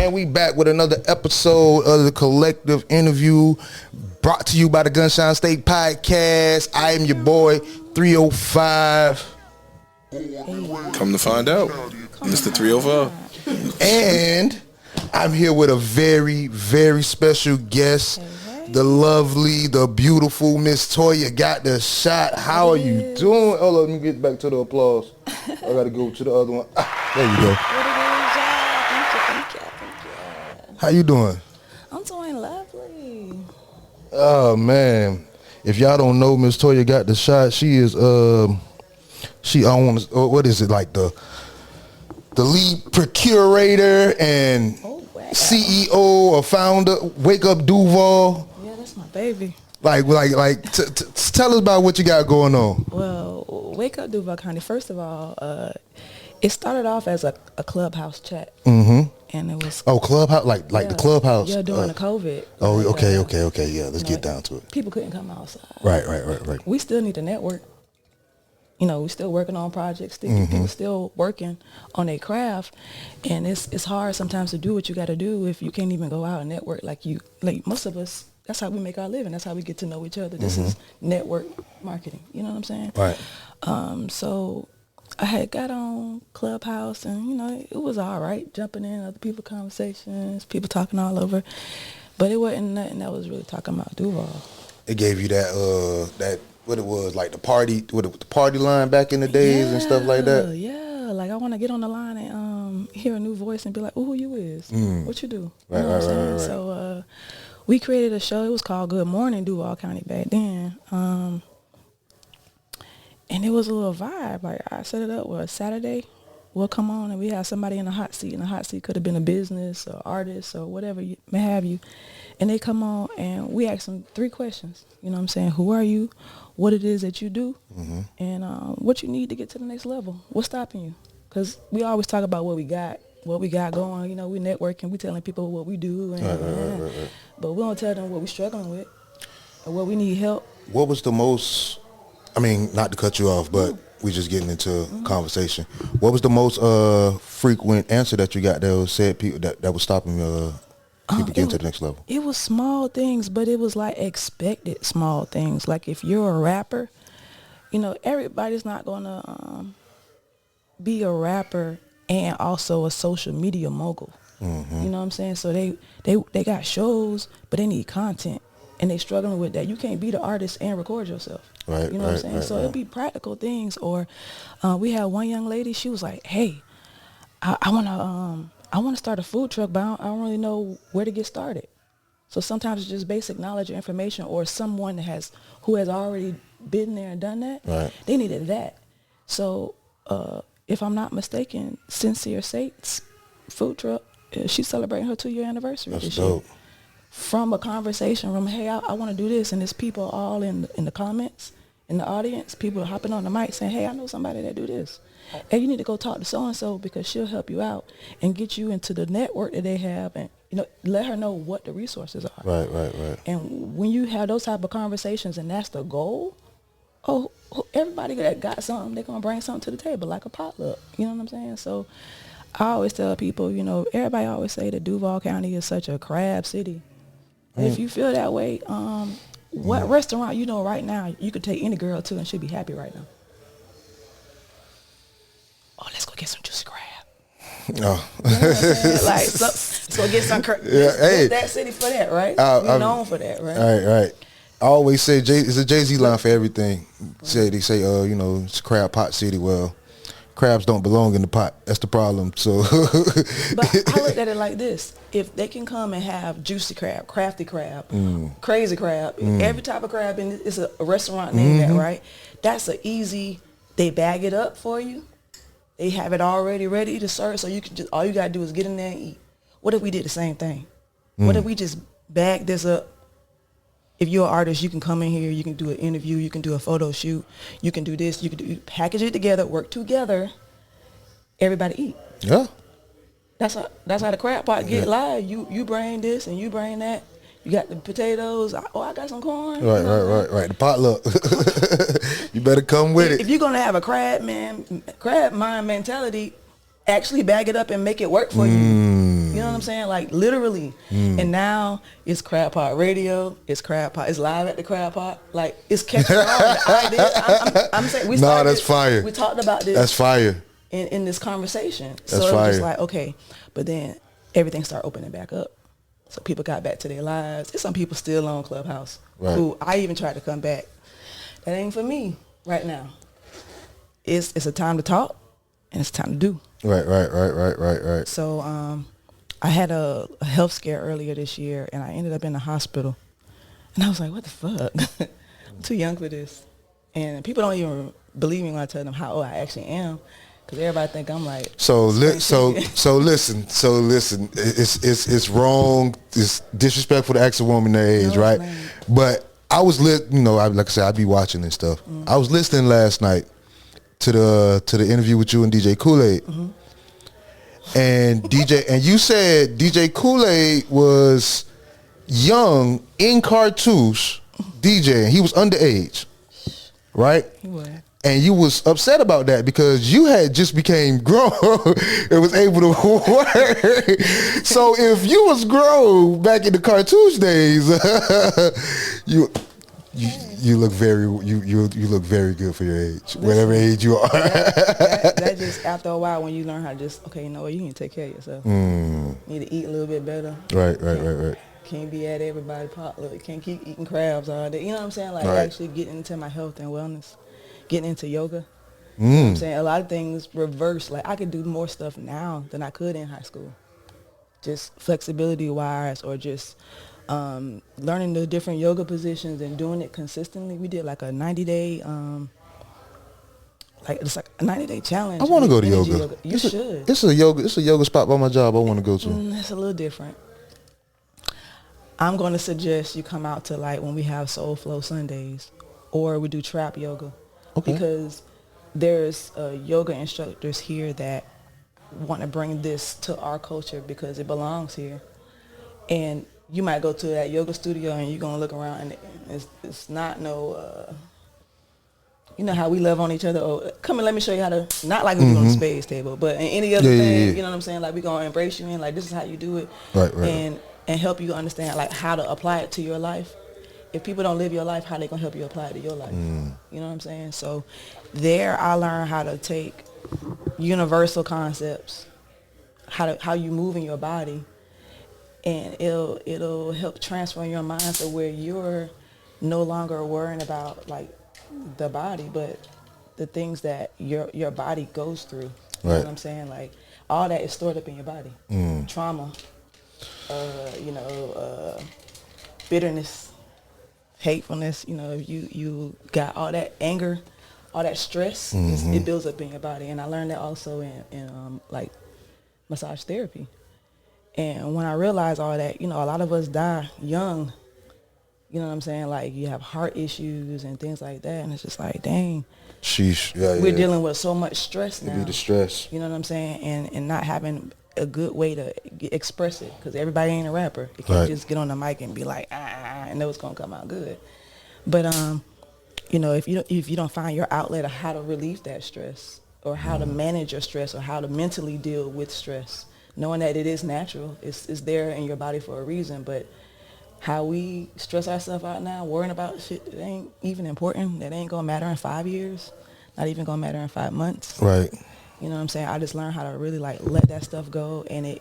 And we back with another episode of the Collective Interview, brought to you by the Gunshine State Podcast. I am your boy, 305. Come to find out, Mr. 305. And I'm here with a very, very special guest. The lovely, the beautiful Miss Toya got the shot. How are you doing? Oh, let me get back to the applause. I got to go to the other one. There you go. Thank you. How you doing? I'm doing lovely. Oh, man. If y'all don't know, Miss Toya got the shot. She is, she owns, what is it, like the lead procurator and CEO or founder, Wake Up Duval. Yeah, that's my baby. Like, tell us about what you got going on. Well, Wake Up DuvalCounty, first of all, it started off as a clubhouse chat. Mm-hmm. And it was... Oh, clubhouse? Like the clubhouse? Yeah, during the COVID. Oh, okay. Yeah, let's get down to it. People couldn't come outside. Right. We still need to network. You know, we're still working on projects. People still working on their craft. And it's hard sometimes to do what you got to do if you can't even go out and network like most of us. That's how we make our living. That's how we get to know each other. This is network marketing. You know what I'm saying? Right. So I had got on Clubhouse and, you know, it was all right. Jumping in, other people's conversations, people talking all over. But it wasn't nothing that was really talking about Duval. It gave you that what it was, like the party line back in the days and stuff like that? Yeah. Like I want to get on the line and hear a new voice and be like, oh, who you is? What you do? Right. So we created a show. It was called Good Morning Duval County back then. And it was a little vibe. Like I set it up where Saturday we'll come on and we have somebody in the hot seat. And the hot seat could have been a business or artist or whatever you may have you. And they come on and we ask them 3 questions. You know what I'm saying? Who are you? What it is that you do? And what you need to get to the next level. What's stopping you? Because we always talk about what we got going. You know, we networking. We telling people what we do. And, Right. But we don't tell them what we're struggling with or what we need help. What was the most, I mean, not to cut you off, but we just getting into conversation. What was the most frequent answer that you got that was said people that was stopping people getting to the next level? It was small things, but it was like expected small things. Like if you're a rapper, you know, everybody's not going to be a rapper and also a social media mogul. You know what I'm saying? So they got shows, but they need content. And they struggling with that. You can't be the artist and record yourself. Right. You know what I'm saying? So it'd be practical things. Or we had one young lady. She was like, "Hey, I want to start a food truck, but I don't really know where to get started." So sometimes it's just basic knowledge or information, or someone who has already been there and done that. Right. They needed that. So if I'm not mistaken, Sincere Sate's food truck, she's celebrating her 2-year anniversary this year. Dope. From a conversation from, hey, I want to do this, and there's people all in the comments, in the audience, people hopping on the mic saying, hey, I know somebody that do this. Hey, you need to go talk to so-and-so because she'll help you out and get you into the network that they have and, you know, let her know what the resources are. Right. And when you have those type of conversations and that's the goal, everybody that got something, they're going to bring something to the table like a potluck. You know what I'm saying? So I always tell people, you know, everybody always say that Duval County is such a crab city. If you feel that way, what restaurant you know right now you could take any girl to and she'd be happy right now? Oh, let's go get some juicy crab. Oh. You know what I'm saying? Like, let's go get some crab. Hey. That city for that, right? We're known for that, right? Right. I always say it's a Jay-Z line for everything. They say, you know, it's crab pot city. Well, crabs don't belong in the pot. That's the problem. So, but I looked at it like this: if they can come and have juicy crab, crafty crab, crazy crab, every type of crab, and it's a restaurant named that, right? That's an easy. They bag it up for you. They have it already ready to serve, so you can just all you gotta do is get in there and eat. What if we did the same thing? What if we just bag this up? If you're an artist, you can come in here, you can do an interview, you can do a photo shoot, you can do this, you can package it together, work together, everybody eat. Yeah. That's how the crab pot get live. You bring this and you bring that. You got the potatoes. I got some corn. Right. The potluck. You better come with it. If you're gonna have a crab mind mentality, actually bag it up and make it work for you. You know what I'm saying? Like literally. And now it's Crab Pot Radio. It's Crab Pot. It's live at the Crab Pot. Like it's catching on. I'm saying we started. No, that's fire. We talked about this. That's fire. In this conversation. That's so it was fire. just like, okay. But then everything started opening back up. So people got back to their lives. There's some people still on Clubhouse. Right. Who I even tried to come back. That ain't for me right now. It's a time to talk and it's time to do. Right. So I had a health scare earlier this year and I ended up in the hospital. And I was like, what the fuck? I'm too young for this. And people don't even believe me when I tell them how old I actually am. Because everybody think I'm like... So listen. It's wrong. It's disrespectful to ask a woman their age, right? But I was like I said, I be watching and stuff. I was listening last night to the interview with you and DJ Kool-Aid. And you said DJ Kool-Aid was young in cartouche DJ, and he was underage, right? He was. And you was upset about that because you had just became grown and was able to work. So if you was grown back in the cartouche days, you look very good for your age, whatever age you are. that just after a while when you learn how to just you know what, you need to take care of yourself. You need to eat a little bit better. Right. Can't be at everybody potluck. Can't keep eating crabs all day. You know what I'm saying? Like actually getting into my health and wellness. Getting into yoga. You know what I'm saying? A lot of things reverse. Like I could do more stuff now than I could in high school. Just flexibility wise or just learning the different yoga positions and doing it consistently. We did like a 90-day it's like a 90-day challenge. I want to go to yoga. You should. It's a yoga spot by my job I want to go to. It's a little different. I'm going to suggest you come out to like when we have Soul Flow Sundays or we do trap yoga. Okay. Because there's yoga instructors here that want to bring this to our culture because it belongs here. And you might go to that yoga studio and you're going to look around and it's not no, you know how we love on each other. Oh, come and let me show you how to, not like we do on the spades table, but in any other thing, you know what I'm saying? Like we're going to embrace you in, like this is how you do it. Right. And help you understand like how to apply it to your life. If people don't live your life, how they gonna help you apply it to your life? You know what I'm saying? So there I learned how to take universal concepts, how you move in your body, and it'll help transform your mind to where you're no longer worrying about like the body, but the things that your body goes through. You know what I'm saying? Like all that is stored up in your body. Trauma, bitterness, hatefulness, you got all that anger, all that stress, it builds up in your body. And I learned that also in like massage therapy. And when I realized all that, a lot of us die young, you know what I'm saying? Like you have heart issues and things like that. And it's just like, dang, sheesh. We're dealing with so much stress now. It be the stress. You know what I'm saying? And not having a good way to express it, because everybody ain't a rapper. You can't just get on the mic and be like and know it's gonna come out good. But if you don't find your outlet of how to relieve that stress or how to manage your stress or how to mentally deal with stress, knowing that it is natural, it's there in your body for a reason. But how we stress ourselves out now, worrying about shit that ain't even important, that ain't gonna matter in 5 years, not even gonna matter in 5 months. Right. You know what I'm saying? I just learned how to really like let that stuff go, and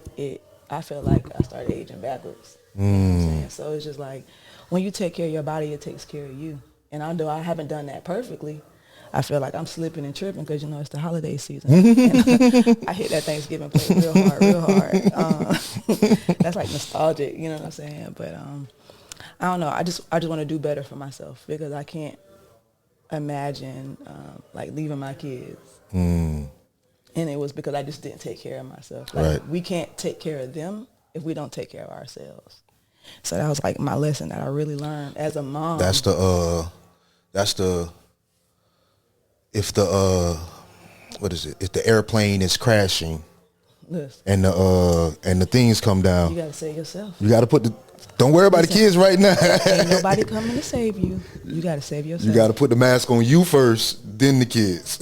I feel like I started aging backwards. You know what I'm saying? So it's just like when you take care of your body, it takes care of you. And although I haven't done that perfectly, I feel like I'm slipping and tripping because it's the holiday season. I hit that Thanksgiving plate real hard. That's like nostalgic, you know what I'm saying? But I don't know. I just want to do better for myself because I can't imagine like leaving my kids. And it was because I just didn't take care of myself. Like we can't take care of them if we don't take care of ourselves. So that was like my lesson that I really learned as a mom. If the airplane is crashing and the things come down, you gotta save yourself. You gotta put the Don't worry about the kids right now. Ain't nobody coming to save you. You got to save yourself. You got to put the mask on you first, then the kids.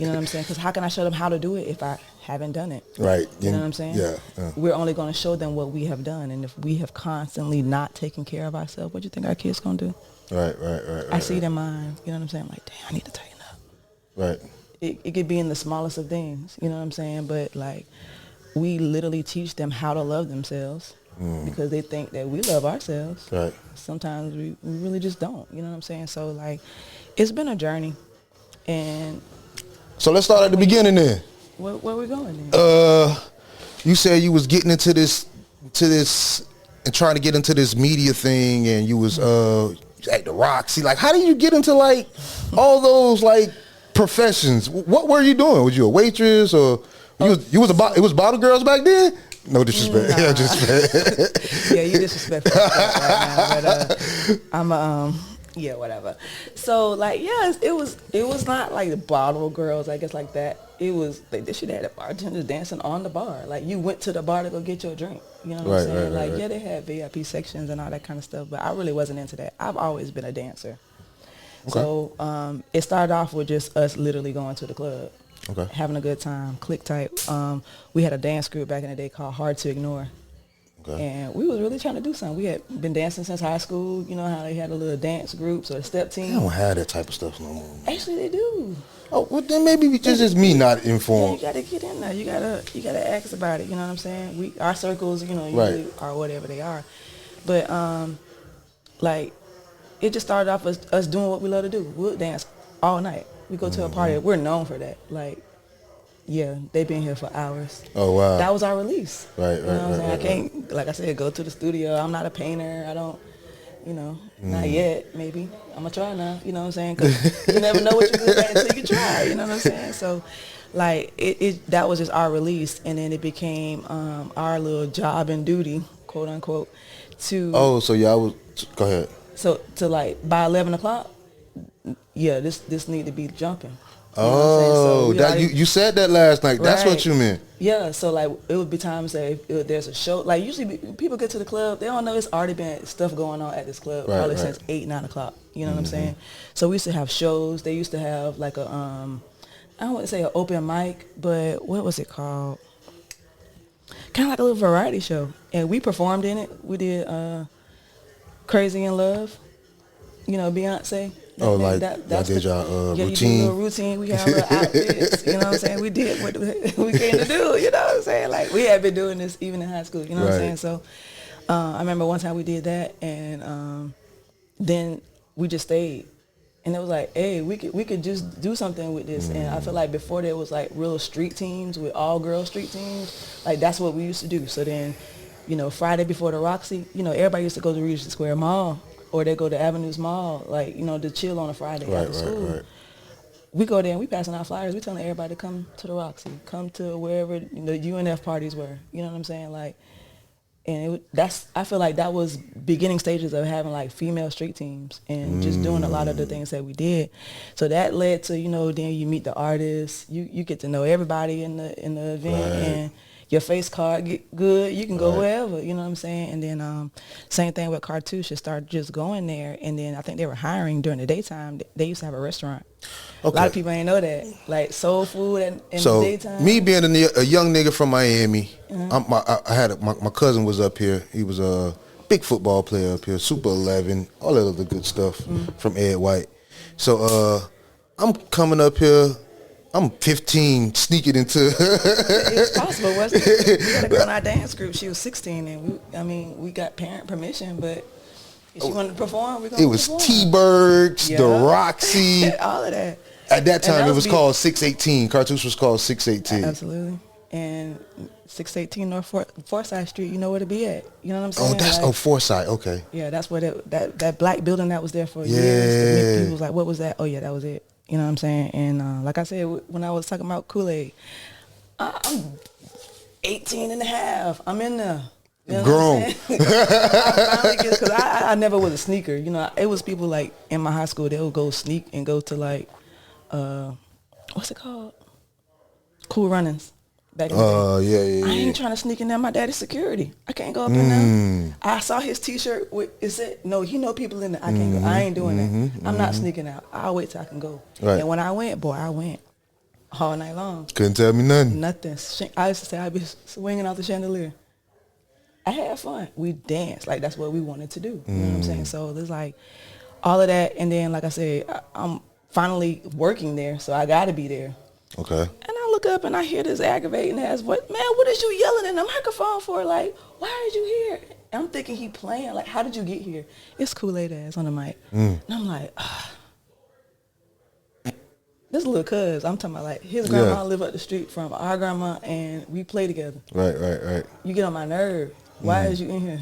You know what I'm saying? Because how can I show them how to do it if I haven't done it? Right. You know what I'm saying? Yeah. We're only going to show them what we have done. And if we have constantly not taken care of ourselves, what do you think our kids going to do? Right. I see their mind. You know what I'm saying? I'm like, damn, I need to tighten up. Right. It could be in the smallest of things. You know what I'm saying? But, like, we literally teach them how to love themselves. Because they think that we love ourselves. Right. Sometimes we really just don't. You know what I'm saying? So, like, it's been a journey. And so let's start at the beginning then. Where we going then? You said you was getting into this and trying to get into this media thing, and you was at the Roxy. Like, how did you get into like all those like professions? What were you doing? Was you a waitress or it was bottle girls back then? No disrespect. Nah. Yeah, disrespect. Yeah, you disrespectful right now, but I'm yeah, whatever. So like, yeah, it was not like the bottle girls, I guess, like that. It was like this shit had the bartenders dancing on the bar. Like you went to the bar to go get your drink. You know what I'm saying? Like yeah, they had VIP sections and all that kind of stuff, but I really wasn't into that. I've always been a dancer. Okay. So it started off with just us literally going to the club. Okay. Having a good time, click tight. We had a dance group back in the day called Hard to Ignore. Okay. And we was really trying to do something. We had been dancing since high school. You know how they had a little dance groups or a step team? They don't have that type of stuff no more. Actually, they do. Oh, well then maybe just me not informed. Yeah, you gotta get in there. You gotta ask about it. You know what I'm saying? Our circles, you know, usually are whatever they are. But like it just started off as us doing what we love to do. We'll dance all night. We go to a party. We're known for that. Like, yeah, they've been here for hours. Oh, wow. That was our release. Right. You know what I'm saying? I can't, like I said, go to the studio. I'm not a painter. I don't, you know, not yet, maybe. I'm going to try now, you know what I'm saying? Because you never know what you're good at until you try, you know what I'm saying? So, like, that was just our release. And then it became our little job and duty, quote unquote, to... Oh, so y'all was... Go ahead. So, to, like, by 11 o'clock, yeah, this need to be jumping. You know oh, so you said that last night. Right. That's what you meant. Yeah, so like it would be times that if there's a show, like usually people get to the club, they don't know it's already been stuff going on at this club probably since 8, 9 o'clock. You know what I'm saying? So we used to have shows. They used to have like a I don't want to say an open mic, but what was it called? Kind of like a little variety show, and we performed in it. We did Crazy in Love. You know, Beyonce. That did y'all routine? You do a little routine. We have little outfits. You know what I'm saying? We did what we came to do. You know what I'm saying? Like, we had been doing this even in high school. You know what I'm saying? So, I remember one time we did that, and then we just stayed. And it was like, hey, we could just do something with this. And I feel like before there was, like, real street teams with all-girl street teams. Like, that's what we used to do. So then, you know, Friday before the Roxy, you know, everybody used to go to Regent Square Mall. Or they go to Avenues Mall, like, you know, to chill on a Friday after school. Right. We go there and we passing out flyers. We telling everybody to come to the Roxy, come to wherever the UNF parties were. You know what I'm saying? Like, and I feel like that was beginning stages of having like female street teams and just doing a lot of the things that we did. So that led to, you know, then you meet the artists, you get to know everybody in the event, and your face card get good, you can go wherever, you know what I'm saying? And then same thing with Cartouche, it started just going there. And then I think they were hiring during the daytime. They used to have a restaurant. Okay. A lot of people ain't know that. Like soul food in the daytime. Me being a young nigga from Miami, my cousin was up here. He was a big football player up here, Super 11, all that other good stuff from Ed White. So I'm coming up here. I'm 15, sneaking into. It's possible. We had a girl in our dance group. She was 16, and we got parent permission, but if she wanted to perform, we gonna. It was T-Bergs, the Roxy, all of that. At that time, it was called 618. Cartouche was called 618. Absolutely, and 618 North Forsyth Street. You know where to be at. You know what I'm saying? Oh, that's Forsyth. Okay. Yeah, that's where that black building that was there for years. People was like, "What was that?" Oh yeah, that was it. You know what I'm saying? And like I said, when I was talking about Kool-Aid, I'm 18 and a half. I'm in there. You know grown. Because I never was a sneaker. You know, it was people like in my high school, they would go sneak and go to like, what's it called? Cool Runnings. back in the day. Yeah. I ain't trying to sneak in there. My daddy's security. I can't go up in there. I saw his T-shirt with it said, "No, he know people in there. I can't go. I ain't doing that. I'm not sneaking out. I'll wait till I can go." Right. And when I went, boy, I went all night long. Couldn't tell me nothing. Nothing. I used to say I'd be swinging off the chandelier. I had fun. We danced. Like, that's what we wanted to do. You know what I'm saying? So there's like all of that. And then, like I said, I'm finally working there, so I got to be there. Okay. And I look up and I hear this aggravating ass, what is you yelling in the microphone for? Like, why are you here? And I'm thinking he playing. Like, how did you get here? It's Kool-Aid ass on the mic. And I'm like, this little cuz, I'm talking about like his grandma live up the street from our grandma and we play together. Right. You get on my nerve. Why is you in here?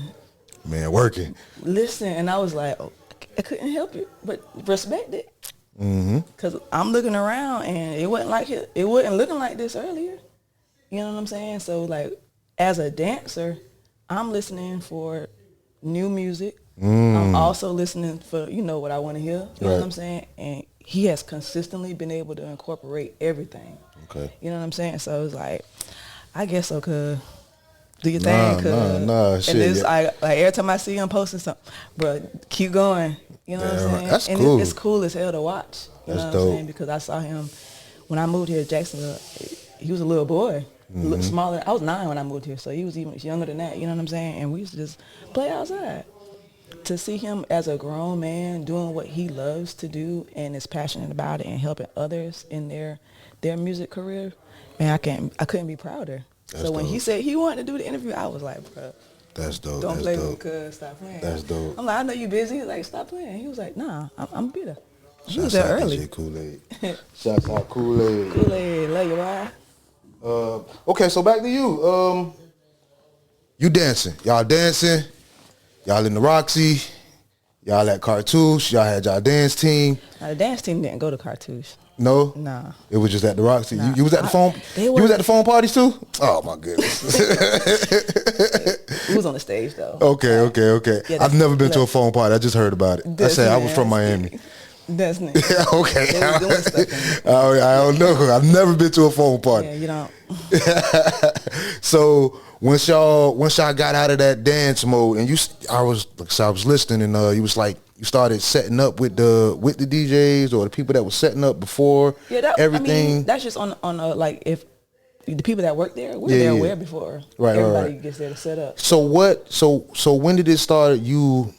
Man, working. Listen, and I was like, oh, I couldn't help it, but respect it. Because I'm looking around and it wasn't looking like this earlier. You know what I'm saying? So like, as a dancer, I'm listening for new music. I'm also listening for, what I want to hear. You know what I'm saying? And he has consistently been able to incorporate everything. Okay. You know what I'm saying? So it's like, I guess so, cuz. Do your thing, cuz. Nah, shit. And it's like every time I see him posting something, bro, keep going. You know what I'm saying? That's and cool. It's cool as hell to watch. You know what I'm saying? Because I saw him when I moved here to Jacksonville. He was a little boy. Looked smaller. I was 9 when I moved here, so he was even younger than that. You know what I'm saying? And we used to just play outside. To see him as a grown man doing what he loves to do and is passionate about it and helping others in their music career, man, I couldn't be prouder. So when he said he wanted to do the interview, I was like, bro, that's dope. Don't play with me, cuz. Stop playing. That's dope. I'm like, I know you busy. He's like, stop playing. He was like, nah, I'm bitter. He was there early. Kool-Aid. Shouts out Kool-Aid. Kool-Aid, love you, boy. Okay, so back to you. You dancing. Y'all dancing. Y'all in the Roxy. Y'all at Cartouche. Y'all had y'all dance team. Now, the dance team didn't go to Cartouche. No? Nah. It was just at the Roxy. Nah. You was at the phone? You was at the phone parties too? Oh, my goodness. We was on the stage, though. Okay. Yeah, I've never been to a phone party. I just heard about it. I said I was from Miami. That's neat. Okay. They was doing stuff in I don't know. I've never been to a phone party. Yeah, you don't. So once y'all got out of that dance mode, and I was listening, and you was like, you started setting up with the DJs or the people that was setting up before everything. I mean, that's just on like if the people that work there, we're there way before everybody gets there to set up. So what? So when did it start? You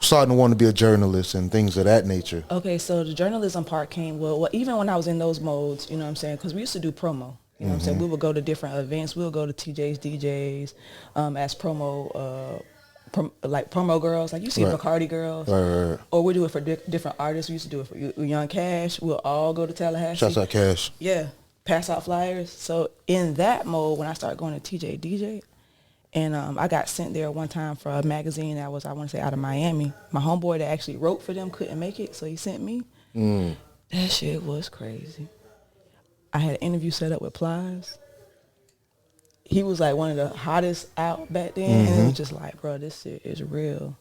starting to want to be a journalist and things of that nature. Okay, so the journalism part came well even when I was in those modes, you know what I'm saying? Because we used to do promo. You know what I'm saying? We would go to different events. We would go to TJ's, DJs, as promo, like promo girls. Like you see Bacardi girls. Right. Or we do it for different artists. We used to do it for Young Cash. We'll all go to Tallahassee. Shouts out Cash. Yeah. Pass out flyers. So in that mode, when I started going to TJ, DJ, and I got sent there one time for a magazine that was, I want to say, out of Miami. My homeboy that actually wrote for them couldn't make it, so he sent me. That shit was crazy. I had an interview set up with Plies. He was like one of the hottest out back then, and it was just like, bro, this shit is real.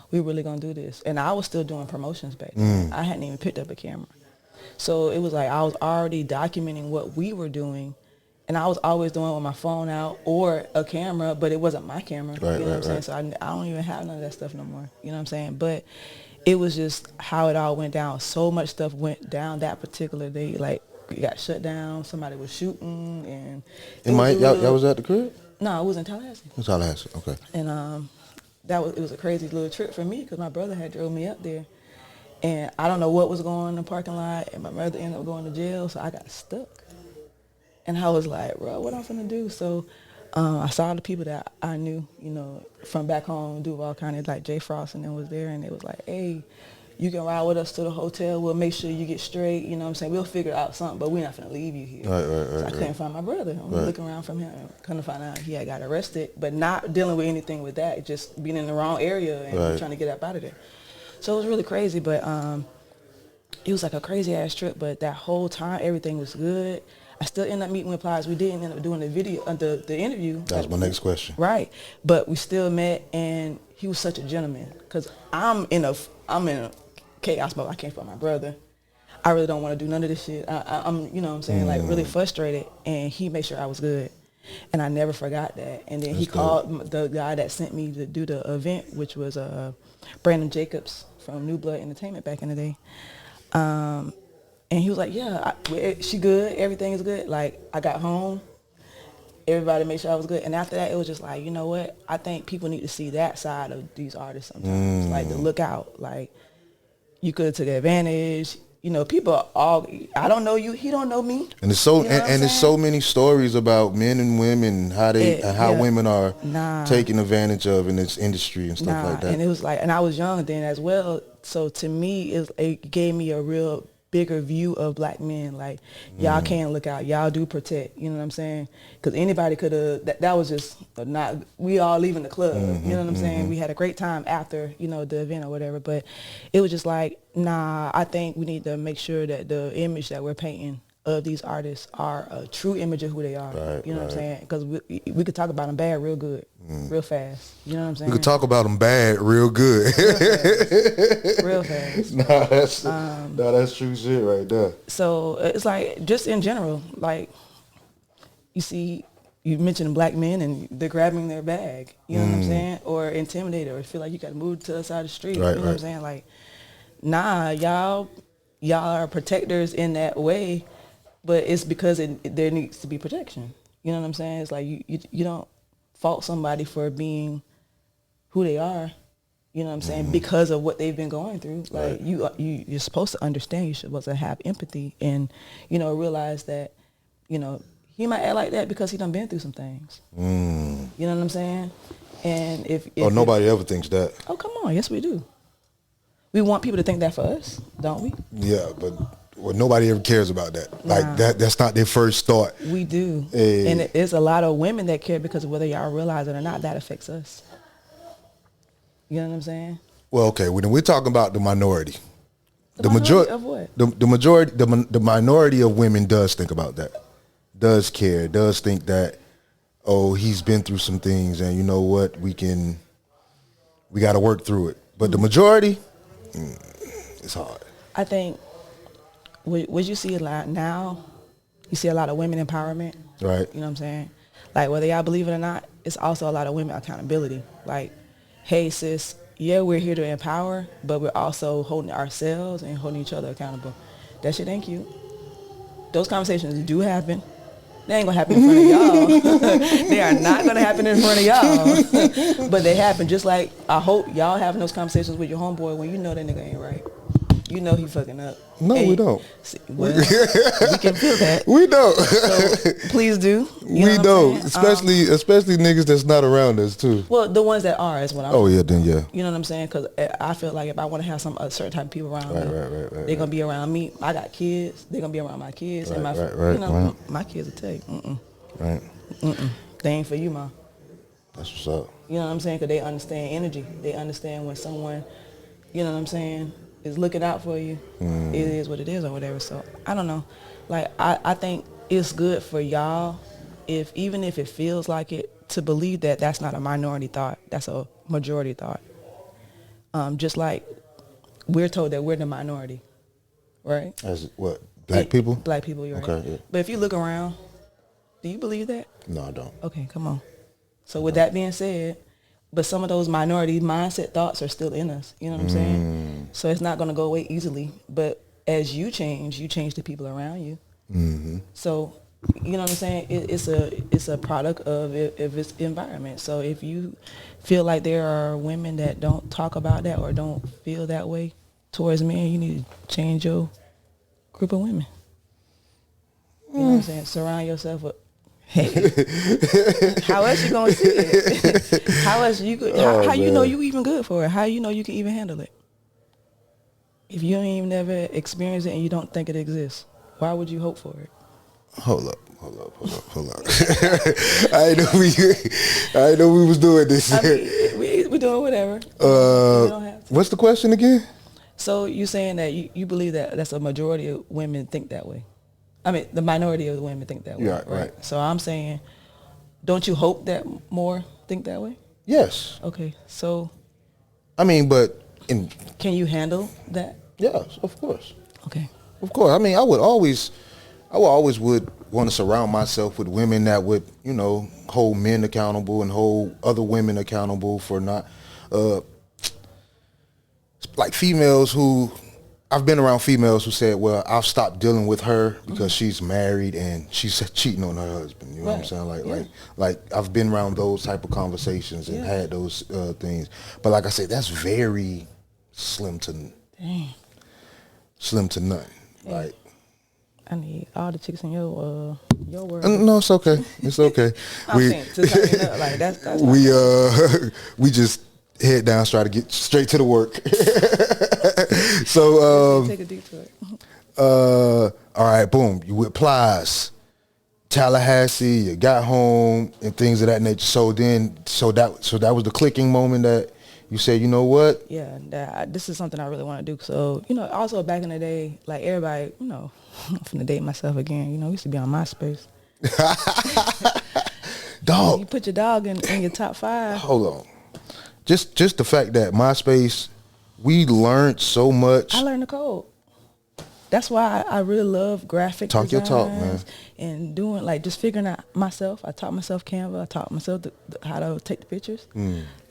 We really gonna do this. And I was still doing promotions back then. I hadn't even picked up a camera. So it was like I was already documenting what we were doing. And I was always doing it with my phone out or a camera, but it wasn't my camera. You know what I'm saying? So I don't even have none of that stuff no more. You know what I'm saying? But it was just how it all went down. So much stuff went down that particular day. Like, it got shut down. Somebody was shooting. And y'all was at the crib? No, it was in Tallahassee. In Tallahassee, okay. And it was a crazy little trip for me because my brother had drove me up there. And I don't know what was going on in the parking lot. And my brother ended up going to jail, so I got stuck. And I was like, bro, what I'm finna do? So I saw the people that I knew, from back home, Duval County, like Jay Frost and them was there. And they was like, hey, you can ride with us to the hotel. We'll make sure you get straight. You know what I'm saying? We'll figure out something, but we're not finna leave you here. So I couldn't find my brother. I'm looking around from him. Couldn't find out he had got arrested, but not dealing with anything with that. Just being in the wrong area and trying to get up out of there. So it was really crazy, but it was like a crazy ass trip. But that whole time, everything was good. I still ended up meeting with Plies. We didn't end up doing the video, the interview. That was my next question. Right, but we still met, and he was such a gentleman. Cause I'm in a chaos mode. I can't find my brother. I really don't want to do none of this shit. I'm, you know what I'm saying, like really frustrated. And he made sure I was good. And I never forgot that. And then he called the guy that sent me to do the event, which was Brandon Jacobs from New Blood Entertainment back in the day. And he was like, yeah, she good. Everything is good. Like, I got home. Everybody made sure I was good. And after that, it was just like, you know what? I think people need to see that side of these artists sometimes. Like, to look out. Like, you could have took advantage. You know, people are all, I don't know you, he don't know me. And there's so, you know and there's so many stories about men and women, how women are taken advantage of in this industry and stuff like that. And it was like, and I was young then as well. So to me, it gave me a real bigger view of black men. Like, y'all can look out, y'all do protect, you know what I'm saying? Because anybody could have, that was just not, we all leaving the club, you know what I'm saying? We had a great time after, you know, the event or whatever, but it was just like, nah, I think we need to make sure that the image that we're painting of these artists are a true image of who they are, you know what I'm saying? Because we could talk about them bad real good, real fast, you know what I'm saying? We could talk about them bad real good. Real fast. Nah, that's true shit right there. So it's like, just in general, like, you see, you mentioned black men and they're grabbing their bag, you know what I'm saying? Or intimidated, or feel like you got to move to the side of the street, you know what I'm saying? Like, nah, y'all are protectors in that way, but it's because there needs to be protection. You know what I'm saying? It's like you don't fault somebody for being who they are, you know what I'm saying, because of what they've been going through. Like, you're supposed to understand, you're supposed to have empathy and, you know, realize that, you know, he might act like that because he done been through some things. You know what I'm saying? And if nobody ever thinks that. Oh, come on. Yes, we do. We want people to think that for us, don't we? Yeah, but nobody ever cares about that. Like, that's not their first thought. We do. Hey. And there's a lot of women that care because of whether y'all realize it or not, that affects us. You know what I'm saying? Well, okay, when we're talking about the minority. The minority of what? The minority of women does think about that. Does care, does think that, oh, he's been through some things and you know what, we got to work through it. But the majority, it's hard. I think, what you see a lot now, you see a lot of women empowerment. Right. You know what I'm saying? Like, whether y'all believe it or not, it's also a lot of women accountability. Like, hey, sis, yeah, we're here to empower, but we're also holding ourselves and holding each other accountable. That shit ain't cute. Those conversations do happen. They ain't gonna happen in front of y'all. They are not gonna happen in front of y'all. But they happen, just like I hope y'all having those conversations with your homeboy when you know that nigga ain't right. You know he fucking up. No, we don't. Well, we can feel that. We don't. So please do. We don't. Especially niggas that's not around us too. Well, the ones that are is what I'm. Oh yeah, then yeah. You know what I'm saying? Because I feel like if I want to have a certain type of people around me, they're gonna be around me. I got kids. They're gonna be around my kids and my kids will tell you, Right. They ain't for you, ma. That's what's up. You know what I'm saying? Because they understand energy. They understand when someone, you know what I'm saying, is looking out for you. It is what it is or whatever. So I don't know. Like, I think it's good for y'all, even if it feels like it, to believe that that's not a minority thought. That's a majority thought. Just like we're told that we're the minority, right? As what? Black people? Black people, you're right. Okay, yeah. But if you look around, do you believe that? No, I don't. Okay, come on. So with that being said, but some of those minority mindset thoughts are still in us. You know what I'm saying? So it's not going to go away easily. But as you change the people around you. So, you know what I'm saying? It's a product of its environment. So if you feel like there are women that don't talk about that or don't feel that way towards men, you need to change your group of women. You know what I'm saying? Surround yourself with. Hey, how else you gonna see it? How else you could? How you know you even good for it? How you know you can even handle it? If you ain't even never experienced it and you don't think it exists, why would you hope for it? Hold up. I know we was doing this. I mean, we doing whatever. What's the question again? So you saying that you believe that that's a majority of women think that way? I mean, the minority of the women think that way. Yeah, right. So I'm saying, don't you hope that more think that way? Yes. Okay, so. I mean, but can you handle that? Yes, of course. Okay. Of Of course. I mean, I would always would want to surround myself with women that would, you know, hold men accountable and hold other women accountable for not, like females who, I've been around females who said, well, I'll stop dealing with her because she's married and she's cheating on her husband. You know what I'm saying? Like I've been around those type of conversations and had those things. But like I said, that's very slim to none. Like, I need all the chicks in your world. No, it's okay. It's okay. We just head down, try to get straight to the work. So take a detour. All right, boom. You with Plies, Tallahassee, you got home and things of that nature. So that was the clicking moment that you said, you know what? Yeah, this is something I really want to do. So, you know, also back in the day, like everybody, you know, I'm finna date myself again. You know, we used to be on MySpace. Dog. You put your dog in your top 5. Hold on. Just the fact that MySpace, we learned so much. I learned the code. That's why I really love graphic designs your talk, man. And doing, like, just figuring out myself. I taught myself Canva. I taught myself how to take the pictures.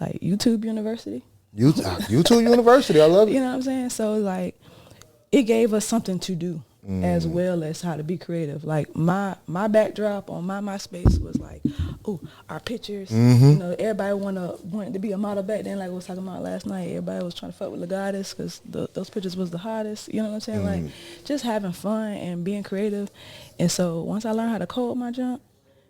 Like YouTube University. YouTube University, I love it. You know what I'm saying? So, like, it gave us something to do as well as how to be creative. Like, my backdrop on my MySpace was like, oh, our pictures. You know, everybody wanted to be a model back then, like we was talking about last night. Everybody was trying to fuck with the goddess because those pictures was the hottest. You know what I'm saying? Like, just having fun and being creative. And so once I learned how to code my junk,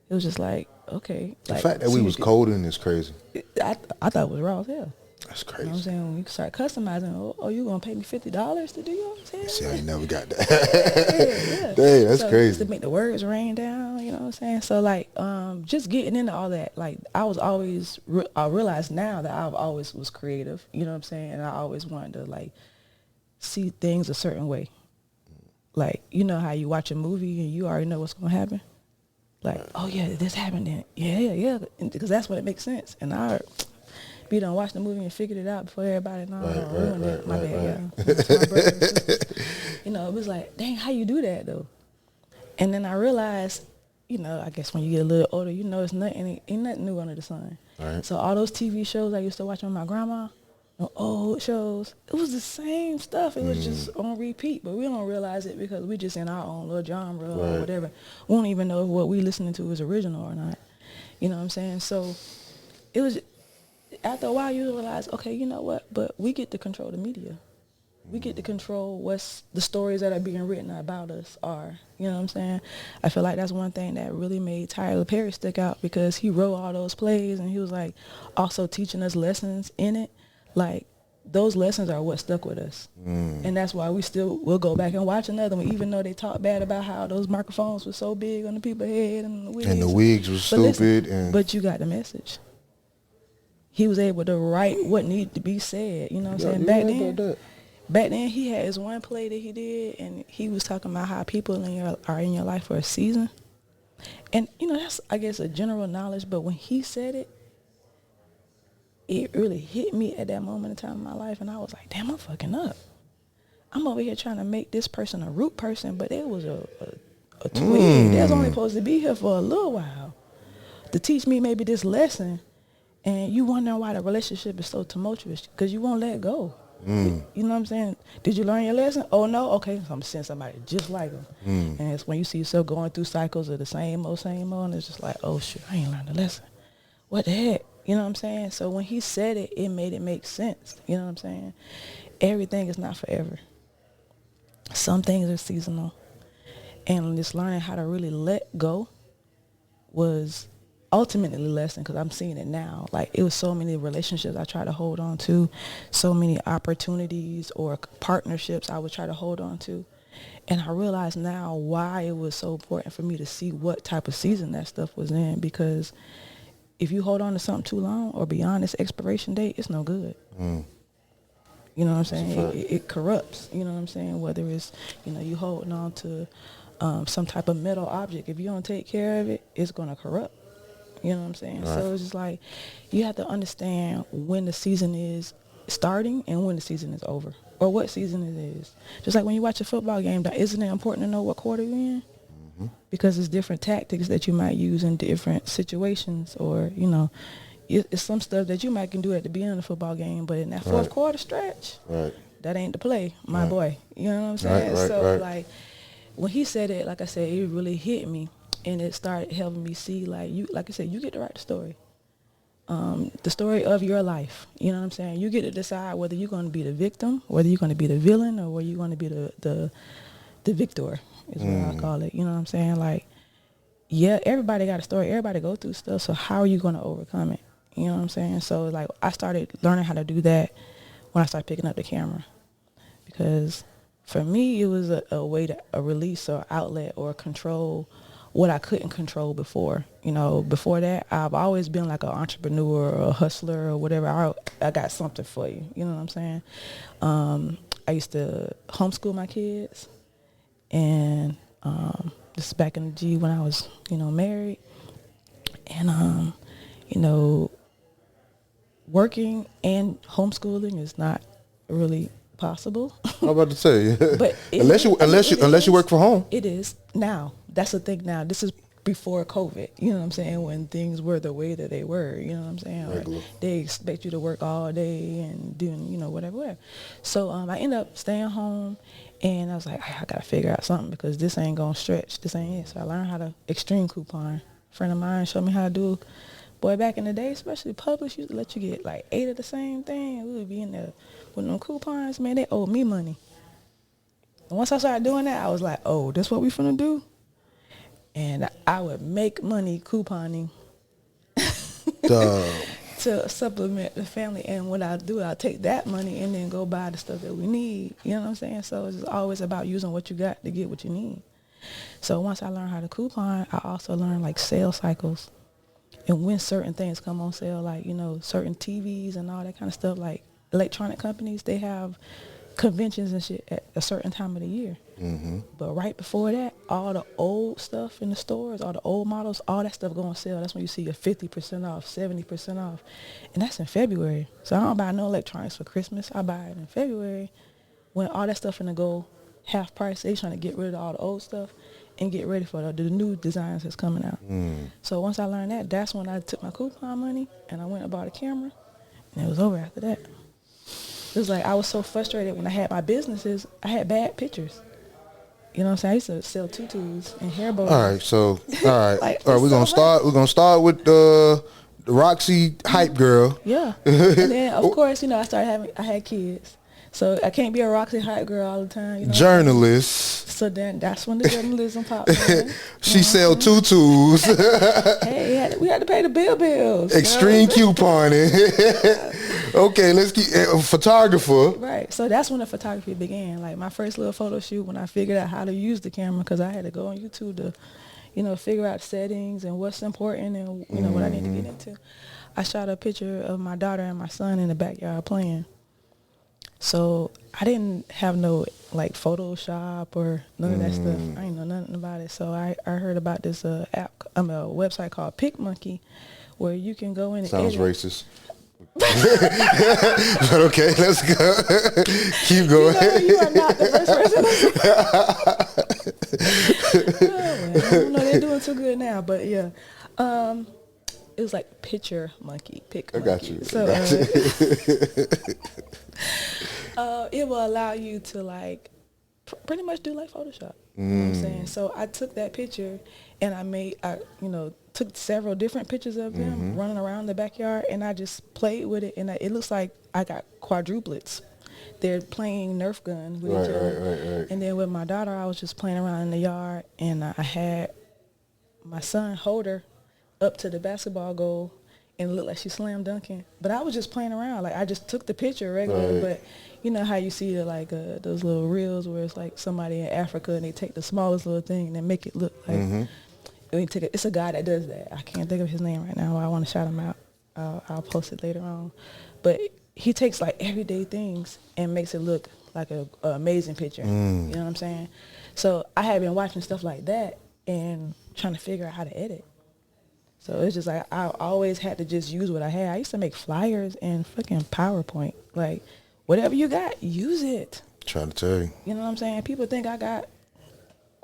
it was just like, okay. The fact that we was coding is crazy. I thought it was raw as hell. That's crazy. You know what I'm saying? When you start customizing, oh, you gonna pay me $50 to do, you know what I'm saying? See, I ain't never got that. Dang, that's crazy. To make the words rain down, you know what I'm saying? So, like, just getting into all that, like, I realize now that I've always was creative, you know what I'm saying? And I always wanted to, like, see things a certain way. Like, you know how you watch a movie and you already know what's gonna happen? Like, oh yeah, this happened then. Yeah, because that's when it makes sense. And we done watched the movie and figured it out before everybody. My bad, y'all. You know, it was like, dang, how you do that though? And then I realized, you know, I guess when you get a little older, you know, ain't nothing new under the sun. Right. So all those TV shows I used to watch with my grandma, old shows, it was the same stuff. It was just on repeat, but we don't realize it because we just in our own little genre or whatever. We don't even know if what we listening to is original or not. You know what I'm saying? So it was. After a while, you realize, okay, you know what? But we get to control the media. We get to control what's the stories that are being written about us are. You know what I'm saying? I feel like that's one thing that really made Tyler Perry stick out because he wrote all those plays and he was like also teaching us lessons in it. Like those lessons are what stuck with us. And that's why we'll go back and watch another one, even though they talk bad about how those microphones were so big on the people's head and the wigs. And the wigs were stupid. But you got the message. He was able to write what needed to be said. You know what I'm saying? Back then, he had his one play that he did, and he was talking about how people are in your life for a season. And, you know, that's, I guess, a general knowledge. But when he said it, it really hit me at that moment in time in my life. And I was like, damn, I'm fucking up. I'm over here trying to make this person a root person, but it was a twig. They was only supposed to be here for a little while to teach me maybe this lesson. And you wondering why the relationship is so tumultuous because you won't let go. You know what I'm saying? Did you learn your lesson? Oh, no? Okay, so I'm going to send somebody just like them. And it's when you see yourself going through cycles of the same old, and it's just like, oh, shit, I ain't learned the lesson. What the heck? You know what I'm saying? So when he said it, it made it make sense. You know what I'm saying? Everything is not forever. Some things are seasonal. And just learning how to really let go was ultimately lesson because I'm seeing it now. Like it was so many relationships I tried to hold on to, so many opportunities or partnerships I would try to hold on to. And I realize now why it was so important for me to see what type of season that stuff was in, because if you hold on to something too long or beyond its expiration date, it's no good. You know what I'm saying? It corrupts, you know what I'm saying? Whether it's, you know, you holding on to some type of metal object. If you don't take care of it, it's going to corrupt. You know what I'm saying? Right. So it's just like you have to understand when the season is starting and when the season is over, or what season it is. Just like when you watch a football game, isn't it important to know what quarter you're in? Mm-hmm. Because it's different tactics that you might use in different situations, or, you know, it's some stuff that you might can do at the beginning of the football game, but in that fourth quarter stretch, that ain't the play, my boy. You know what I'm saying? Like, when he said it, like I said, it really hit me, and it started helping me see, like I said, you get to write the story. The story of your life. You know what I'm saying? You get to decide whether you're going to be the victim, whether you're going to be the villain, or whether you're going to be the victor, is what I call it. You know what I'm saying? Like, yeah, everybody got a story. Everybody go through stuff. So how are you going to overcome it? You know what I'm saying? So, like, I started learning how to do that when I started picking up the camera. Because for me, it was a way to a release or outlet or control what I couldn't control before. You know, before that, I've always been like an entrepreneur or a hustler or whatever. I got something for you. You know what I'm saying? I used to homeschool my kids. And this is back in the G when I was, you know, married. And, you know, working and homeschooling is not really possible. I'm about to say, but unless you work from home. It is now. That's the thing now. This is before COVID. You know what I'm saying? When things were the way that they were. You know what I'm saying? Like, they expect you to work all day and doing, you know, whatever. So I ended up staying home, and I was like, I gotta figure out something because this ain't gonna stretch. This ain't it. So I learned how to extreme coupon. A friend of mine showed me how to do. Boy, back in the day, especially Publix, used to let you get like 8 of the same thing. We would be in there with them coupons. Man, they owed me money. And once I started doing that, I was like, oh, this what we finna do? And I would make money couponing to supplement the family. And what I do, I'll take that money and then go buy the stuff that we need. You know what I'm saying? So it's always about using what you got to get what you need. So once I learned how to coupon, I also learned like sales cycles. And when certain things come on sale, like, you know, certain TVs and all that kind of stuff, like electronic companies, they have conventions and shit at a certain time of the year. Mm-hmm. But right before that, all the old stuff in the stores, all the old models, all that stuff go on sale. That's when you see a 50% off, 70% off. And that's in February. So I don't buy no electronics for Christmas. I buy it in February when all that stuff finna go half price. They trying to get rid of all the old stuff and get ready for the new designs that's coming out. So once I learned that, that's when I took my coupon money and I went and bought a camera, and it was over after that. It was like I was so frustrated when I had my businesses, I had bad pictures. You know what I'm saying? I used to sell tutus and hair bows. All right, like, all right. We're gonna start with the Roxy hype girl. Yeah, and then of course, you know, I had kids. So I can't be a Roxy hype girl all the time. You know? Journalist. So then that's when the journalism popped in. She sell tutus. Hey, we had to pay the bills. Extreme couponing. Okay, let's keep photographer. Right. So that's when the photography began. Like my first little photo shoot when I figured out how to use the camera, because I had to go on YouTube to, you know, figure out settings and what's important and, you know, what I need to get into. I shot a picture of my daughter and my son in the backyard playing. So I didn't have no like Photoshop or none of that stuff. I didn't know nothing about it. So I heard about this a website called PicMonkey, where you can go in and sounds edit. Racist. But okay, let's go. Keep going. You are not the first person. Oh, well, I don't know, they're doing too good now, but yeah. It was like Picture Monkey, Pick Monkey. I got you. So it will allow you to like pretty much do like Photoshop. You know what I'm saying? So I took that picture and I took several different pictures of them running around the backyard, and I just played with it, and it looks like I got quadruplets. They're playing Nerf gun with each other. Right. And then with my daughter, I was just playing around in the yard, and I had my son hold her up to the basketball goal, and it looked like she slam dunking. But I was just playing around. Like, I just took the picture regular, but you know how you see like those little reels where it's like somebody in Africa and they take the smallest little thing and they make it look like, it's a guy that does that. I can't think of his name right now. I want to shout him out. I'll post it later on. But he takes like everyday things and makes it look like a amazing picture. You know what I'm saying? So I had been watching stuff like that and trying to figure out how to edit. So it's just like I always had to just use what I had. I used to make flyers and fucking PowerPoint. Like, whatever you got, use it. Trying to tell you. You know what I'm saying? People think I got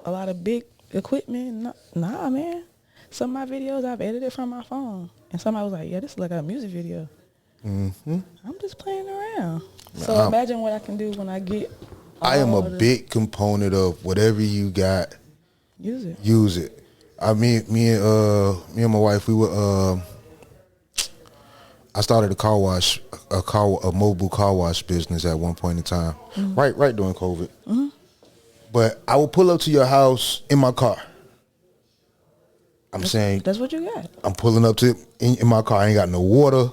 a lot of big equipment. Nah, man. Some of my videos I've edited from my phone. And somebody was like, yeah, this is like a music video. Mm-hmm. I'm just playing around. So imagine what I can do when I get. I am a big component of whatever you got. Use it. Use it. Me and my wife, we were. I started a mobile car wash business at one point in time, right during COVID. Mm-hmm. But I would pull up to your house in my car. That's what you got. I'm pulling up to in my car. I ain't got no water.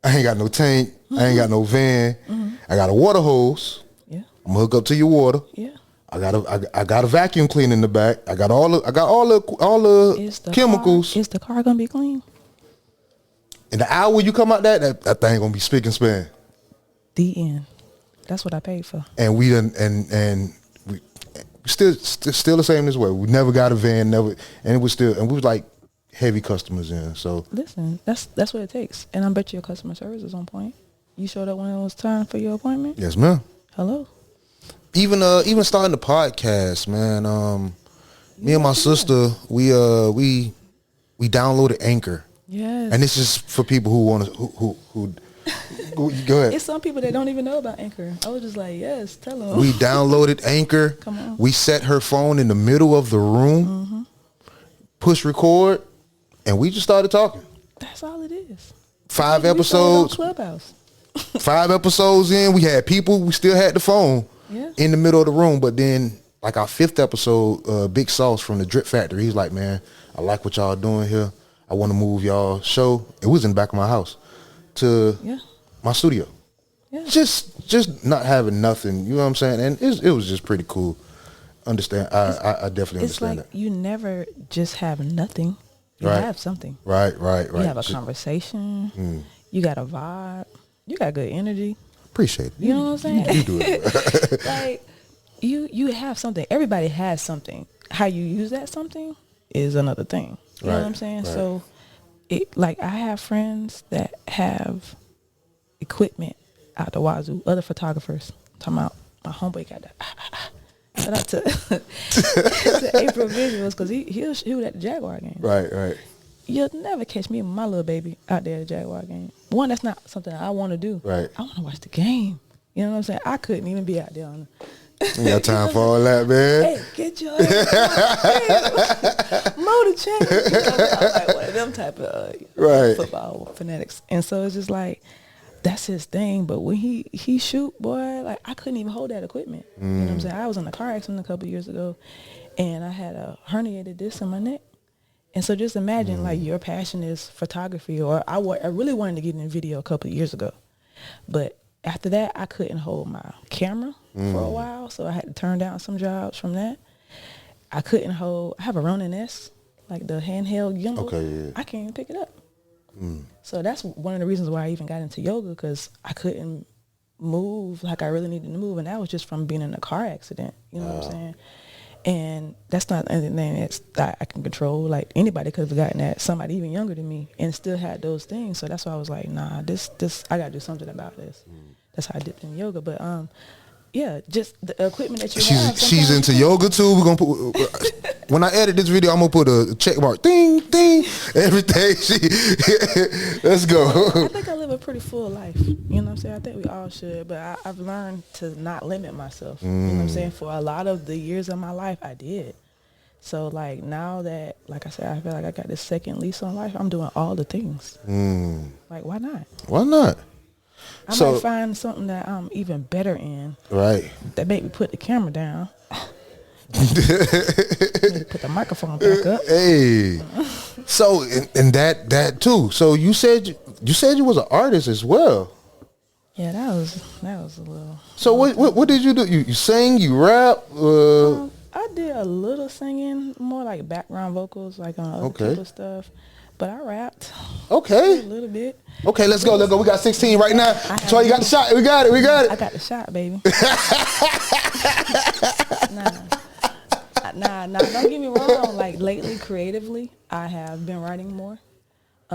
I ain't got no tank. Mm-hmm. I ain't got no van. Mm-hmm. I got a water hose. Yeah. I'm gonna hook up to your water. Yeah. I got a vacuum cleaner in the back. I got all the chemicals. Is the car gonna be clean? In the hour you come out that thing gonna be spick and span. The end. That's what I paid for. And we done and we still the same as well. We never got a van, and we was like heavy customers in. So listen, that's what it takes. And I bet your customer service is on point. You showed up when it was time for your appointment? Yes, ma'am. Hello. Even starting the podcast, man. Me and my sister, we downloaded Anchor. Yes. And this is for people who want to who go ahead. It's some people that don't even know about Anchor. I was just like, yes, tell them. We downloaded Anchor. Come on. We set her phone in the middle of the room, push record, and we just started talking. That's all it is. 5 episodes. Clubhouse. 5 episodes in, we had people. We still had the phone in the middle of the room. But then, like our 5th episode, Big Sauce from the Drip Factory, he's like, man, I like what y'all doing here. I want to move y'all show. It was in the back of my house to my studio. Yeah. Just not having nothing. You know what I'm saying? And it was just pretty cool. Understand? I definitely understand that. It's like you never just have nothing. You have something. Right. You have a conversation. You got a vibe. You got good energy. Appreciate it. You know what I'm saying? You do it. Like you have something. Everybody has something. How you use that something is another thing. You know what I'm saying? Right. So, I have friends that have equipment out the wazoo. Other photographers. I'm talking about my homeboy got that. Shout out to April Visuals because he'll shoot at the Jaguar game. Right. You'll never catch me and my little baby out there at the Jaguar game. One, that's not something I want to do. Right. I want to watch the game. You know what I'm saying? I couldn't even be out there on ain't got time for all that, man. Hey, get your motor change. I'm like one of them type of football fanatics. And so it's just like, that's his thing. But when he shoot, boy, like I couldn't even hold that equipment. You know what I'm saying? I was in a car accident a couple years ago, and I had a herniated disc in my neck. And so just imagine, like, your passion is photography, or I really wanted to get in video a couple of years ago. But after that, I couldn't hold my camera for a while, so I had to turn down some jobs from that. I have a Ronin S, like the handheld gimbal. Okay, yeah. I can't even pick it up. So that's one of the reasons why I even got into yoga, because I couldn't move like I really needed to move, and that was just from being in a car accident. You know what I'm saying? And that's not anything that I can control. Like, anybody could have gotten that, somebody even younger than me, and still had those things. So that's why I was like, nah, this I got to do something about this. That's how I dipped in yoga. But just the equipment that you have. She's into yoga too. We're gonna put when I edit this video, I'm gonna put a check mark, ding, ding, everything. Let's go. I think I live a pretty full life. You know what I'm saying? I think we all should. But I've learned to not limit myself. You know what I'm saying? For a lot of the years of my life, I did. So, like, now that, like I said, I feel like I got this second lease on life, I'm doing all the things. Like, why not? Why not? I might find something that I'm even better in. Right. That made me put the camera down. Put the microphone back up. Hey. So, and that too. So you said you was an artist as well. Yeah, that was a little. So what did you do? You sing? You rap? I did a little singing, more like background vocals, like on other people's stuff. But I rapped. Okay. A little bit. Okay, let's go. We got 16 right now. So you got the shot. We got it. I got the shot, baby. Nah, don't get me wrong. Like, lately, creatively, I have been writing more.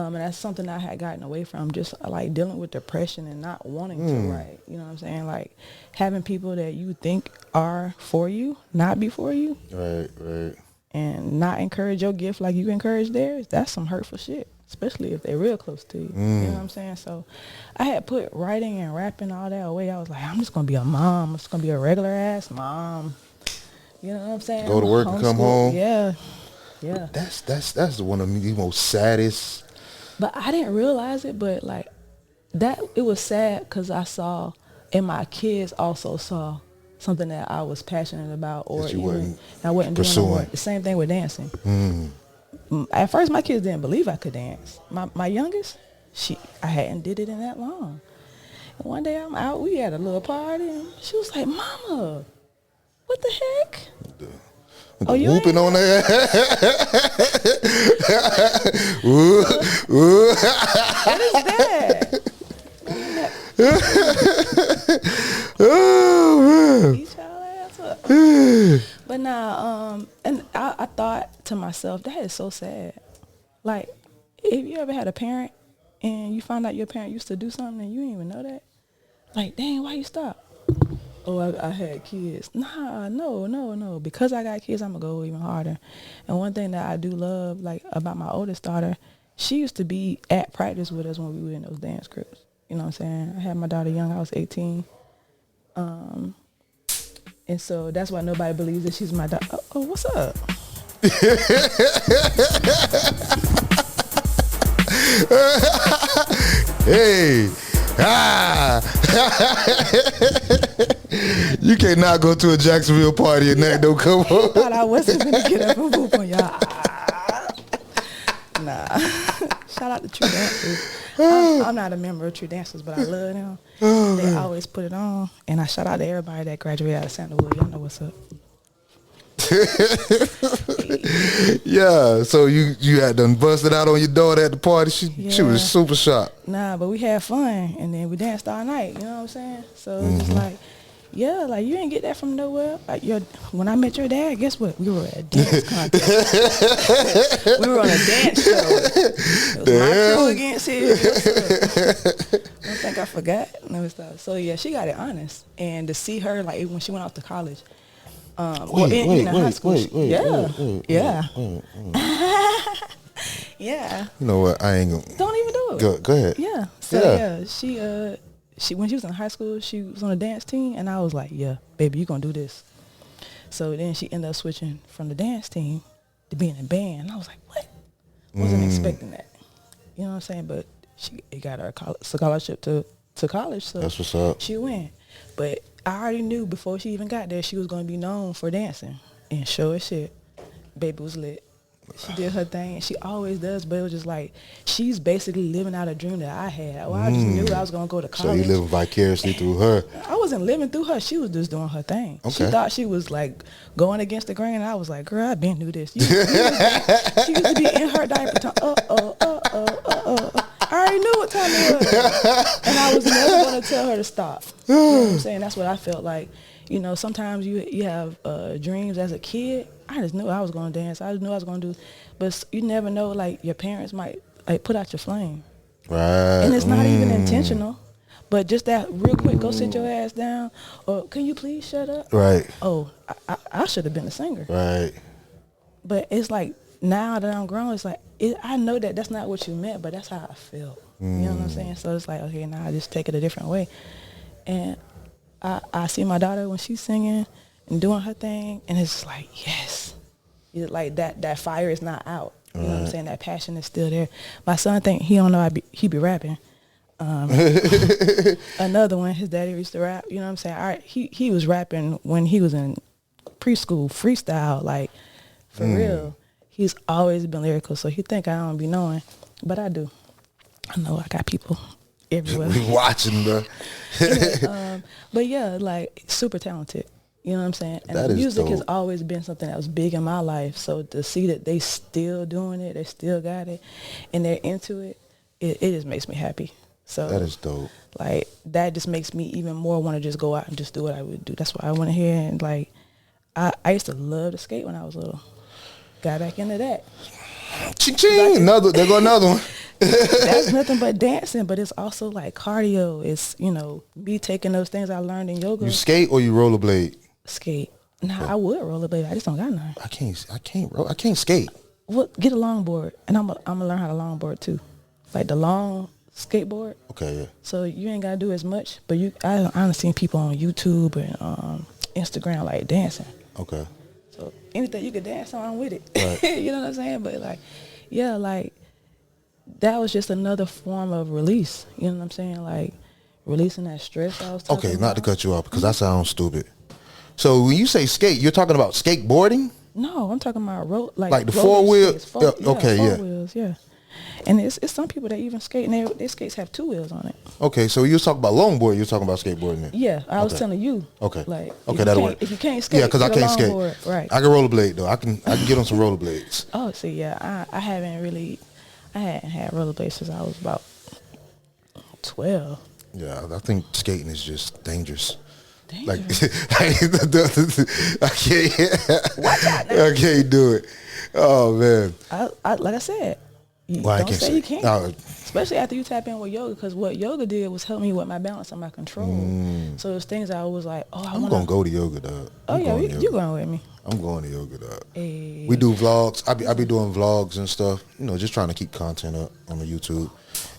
And that's something I had gotten away from, just like dealing with depression and not wanting to write. You know what I'm saying? Like having people that you think are for you, not be for you. Right. And not encourage your gift like you encourage theirs. That's some hurtful shit, especially if they're real close to you. You know what I'm saying? So I had put writing and rapping all that away. I was like, I'm just going to be a mom. I'm just going to be a regular ass mom. You know what I'm saying? Go to work and come home. Yeah. That's one of the most saddest. But I didn't realize it, but like that, it was sad because I saw, and my kids also saw something that I was passionate about, or that you even I wasn't pursuing. doing no more. The same thing with dancing. At first, my kids didn't believe I could dance. My youngest, I hadn't did it in that long. And one day I'm out, we had a little party, and she was like, "Mama, what the heck?" Oh, you whooping on there. What is that? Oh man. Eat y'all ass up. But now, and I thought to myself, that is so sad. Like, if you ever had a parent and you find out your parent used to do something and you didn't even know that, like, dang, why you stop? Oh, I had kids. Nah, no. Because I got kids, I'm going to go even harder. And one thing that I do love, like, about my oldest daughter, she used to be at practice with us when we were in those dance groups. You know what I'm saying? I had my daughter young. I was 18. And so that's why nobody believes that she's my daughter. Oh, what's up? Hey. You cannot go to a Jacksonville party and that don't come I up. thought I wasn't going to get up and whoop on y'all. Nah. Shout out to True Dancers. I'm not a member of True Dancers, but I love them. They always put it on. And I shout out to everybody that graduated out of Sandalwood. Y'all know what's up. Yeah, so you had done busted out on your daughter at the party. She was super shocked. Nah, but we had fun, and then we danced all night. You know what I'm saying? So it's just like, yeah, like you didn't get that from nowhere. Like when I met your dad, guess what? We were at a dance contest. We were on a dance show. It was my crew against his. I don't think I forgot. No stuff. So yeah, she got it honest, and to see her like when she went off to college. Wait. Yeah. You know what? I ain't gonna. Don't even do it. Go ahead. Yeah. So she when she was in high school, she was on a dance team, and I was like, yeah, baby, you gonna do this. So then she ended up switching from the dance team to being in band. And I was like, what? Wasn't expecting that. You know what I'm saying? But it got her a scholarship to college, so that's what's up. She went. But I already knew before she even got there she was going to be known for dancing. And sure as shit, baby was lit. She did her thing, and she always does, but it was just like, she's basically living out a dream that I had. Well, I just knew I was going to go to college. So you living vicariously through her. I wasn't living through her. She was just doing her thing. Okay. She thought she was like going against the grain, and I was like, girl, I've been through this. She used to be in her diaper, I already knew what time it was. And I was never going to tell her to stop. You know what I'm saying? That's what I felt like. You know, sometimes you have dreams as a kid. I just knew I was going to dance. I just knew I was going to do. But you never know, like, your parents might, like, put out your flame. Right. And it's not even intentional. But just that real quick, go sit your ass down. Or can you please shut up? Right. Oh, I should have been a singer. Right. But it's like, now that I'm grown, it's like, I know that that's not what you meant, but that's how I feel. You know what I'm saying? So it's like, okay, now I just take it a different way. And I see my daughter when she's singing and doing her thing, and it's like, yes. It's like that fire is not out. You know what I'm saying? That passion is still there. My son he don't know he be rapping. Another one, his daddy used to rap. You know what I'm saying? All right, he was rapping when he was in preschool, freestyle, like, for real. He's always been lyrical, so he think I don't be knowing, but I do. I know I got people everywhere. We watching, bro. But yeah, like, super talented. You know what I'm saying? And that music dope. has always been something that was big in my life. So to see that they still doing it, they still got it, and they're into it, it just makes me happy. So that is dope. Like, that just makes me even more want to just go out and just do what I would do. That's why I went here, and like, I used to love to skate when I was little. Got back into that. Ching ching. There go another one. That's nothing but dancing, but it's also like cardio. It's, you know, me taking those things I learned in yoga. You skate or you rollerblade? Skate. Nah, I would rollerblade. I just don't got none. I can't skate. Well, get a longboard, and I'm gonna learn how to longboard too, like the long skateboard. Okay, yeah. So you ain't gotta do as much, but I've seen people on YouTube and Instagram like dancing. Okay. So anything you could dance on, I'm with it. Right. You know what I'm saying? But like, yeah, like that was just another form of release. You know what I'm saying? Like releasing that stress I was talking about. Not to cut you off because that sounds stupid. So when you say skate, you're talking about skateboarding? No, I'm talking about like the four wheels. Four wheels, yeah. And it's some people that even skate and their skates have 2 wheels on it. Okay, so you was talking about longboard, you was talking about skateboarding then. Yeah, I was telling you. Okay. Like, okay, that'll work. If you can't skate, yeah, because I can't skate. Right. I can rollerblade though. I can get on some rollerblades. Oh, see, yeah, I hadn't had rollerblades since I was about 12. Yeah, I think skating is just dangerous. Like, I can't do it. Oh man. Like I said, don't say you can't. Especially after you tap in with yoga, because what yoga did was help me with my balance and my control. So there's things I was like, I'm gonna go to yoga, dog. You going with me? I'm going to yoga, dog. Hey. We do vlogs. I be doing vlogs and stuff. You know, just trying to keep content up on the YouTube.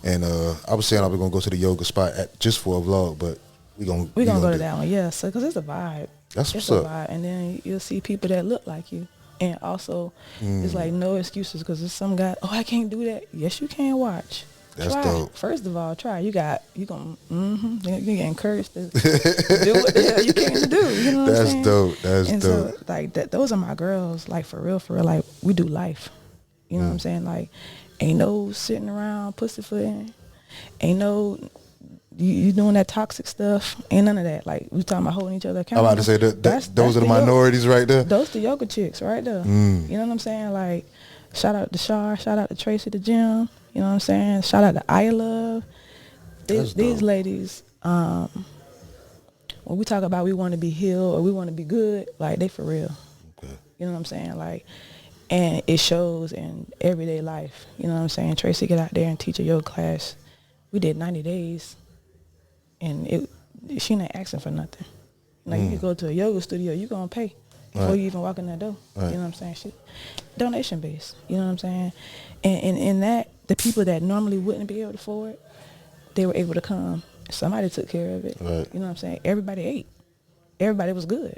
And I was saying I was gonna go to the yoga spot just for a vlog, but we gonna go to that one, yeah. So because it's a vibe. That's what's up. Vibe. And then you'll see people that look like you, and also it's like no excuses because there's some guy. Oh, I can't do that. Yes, you can. Watch. That's try. dope. First of all, try. You get encouraged to do what the hell you can do. You know what I'm saying? That's dope. So like those are my girls. Like for real. Like we do life. You know what I'm saying? Like ain't no sitting around pussyfooting. Ain't no. You doing that toxic stuff? Ain't none of that. Like we talking about holding each other accountable. I'm about to say those are the minorities right there. Those the yoga chicks right there. You know what I'm saying? Like shout out to Shar, shout out to Tracy the gym. You know what I'm saying? Shout out to I Love. These ladies. When we talk about we want to be healed or we want to be good, like they for real. Okay. You know what I'm saying? Like, and it shows in everyday life. You know what I'm saying? Tracy get out there and teach a yoga class. We did 90 days. And she ain't asking for nothing. Like you go to a yoga studio, you gonna pay before you even walk in that door. Right. You know what I'm saying? Donation based. You know what I'm saying? And in that, the people that normally wouldn't be able to afford, they were able to come. Somebody took care of it. Right. You know what I'm saying? Everybody ate. Everybody was good.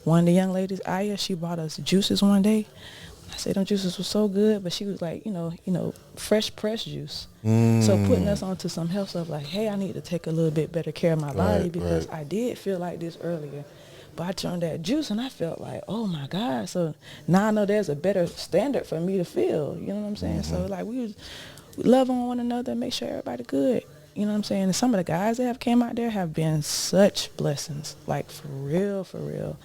One of the young ladies, Aya, she brought us juices one day. I said them juices were so good, but she was like, you know, fresh pressed juice. So putting us onto some health stuff like, hey, I need to take a little bit better care of my body because I did feel like this earlier. But I turned that juice and I felt like, oh my God. So now I know there's a better standard for me to feel. You know what I'm saying? So like we love on one another, make sure everybody good. You know what I'm saying? And some of the guys that have came out there have been such blessings, like for real, for real.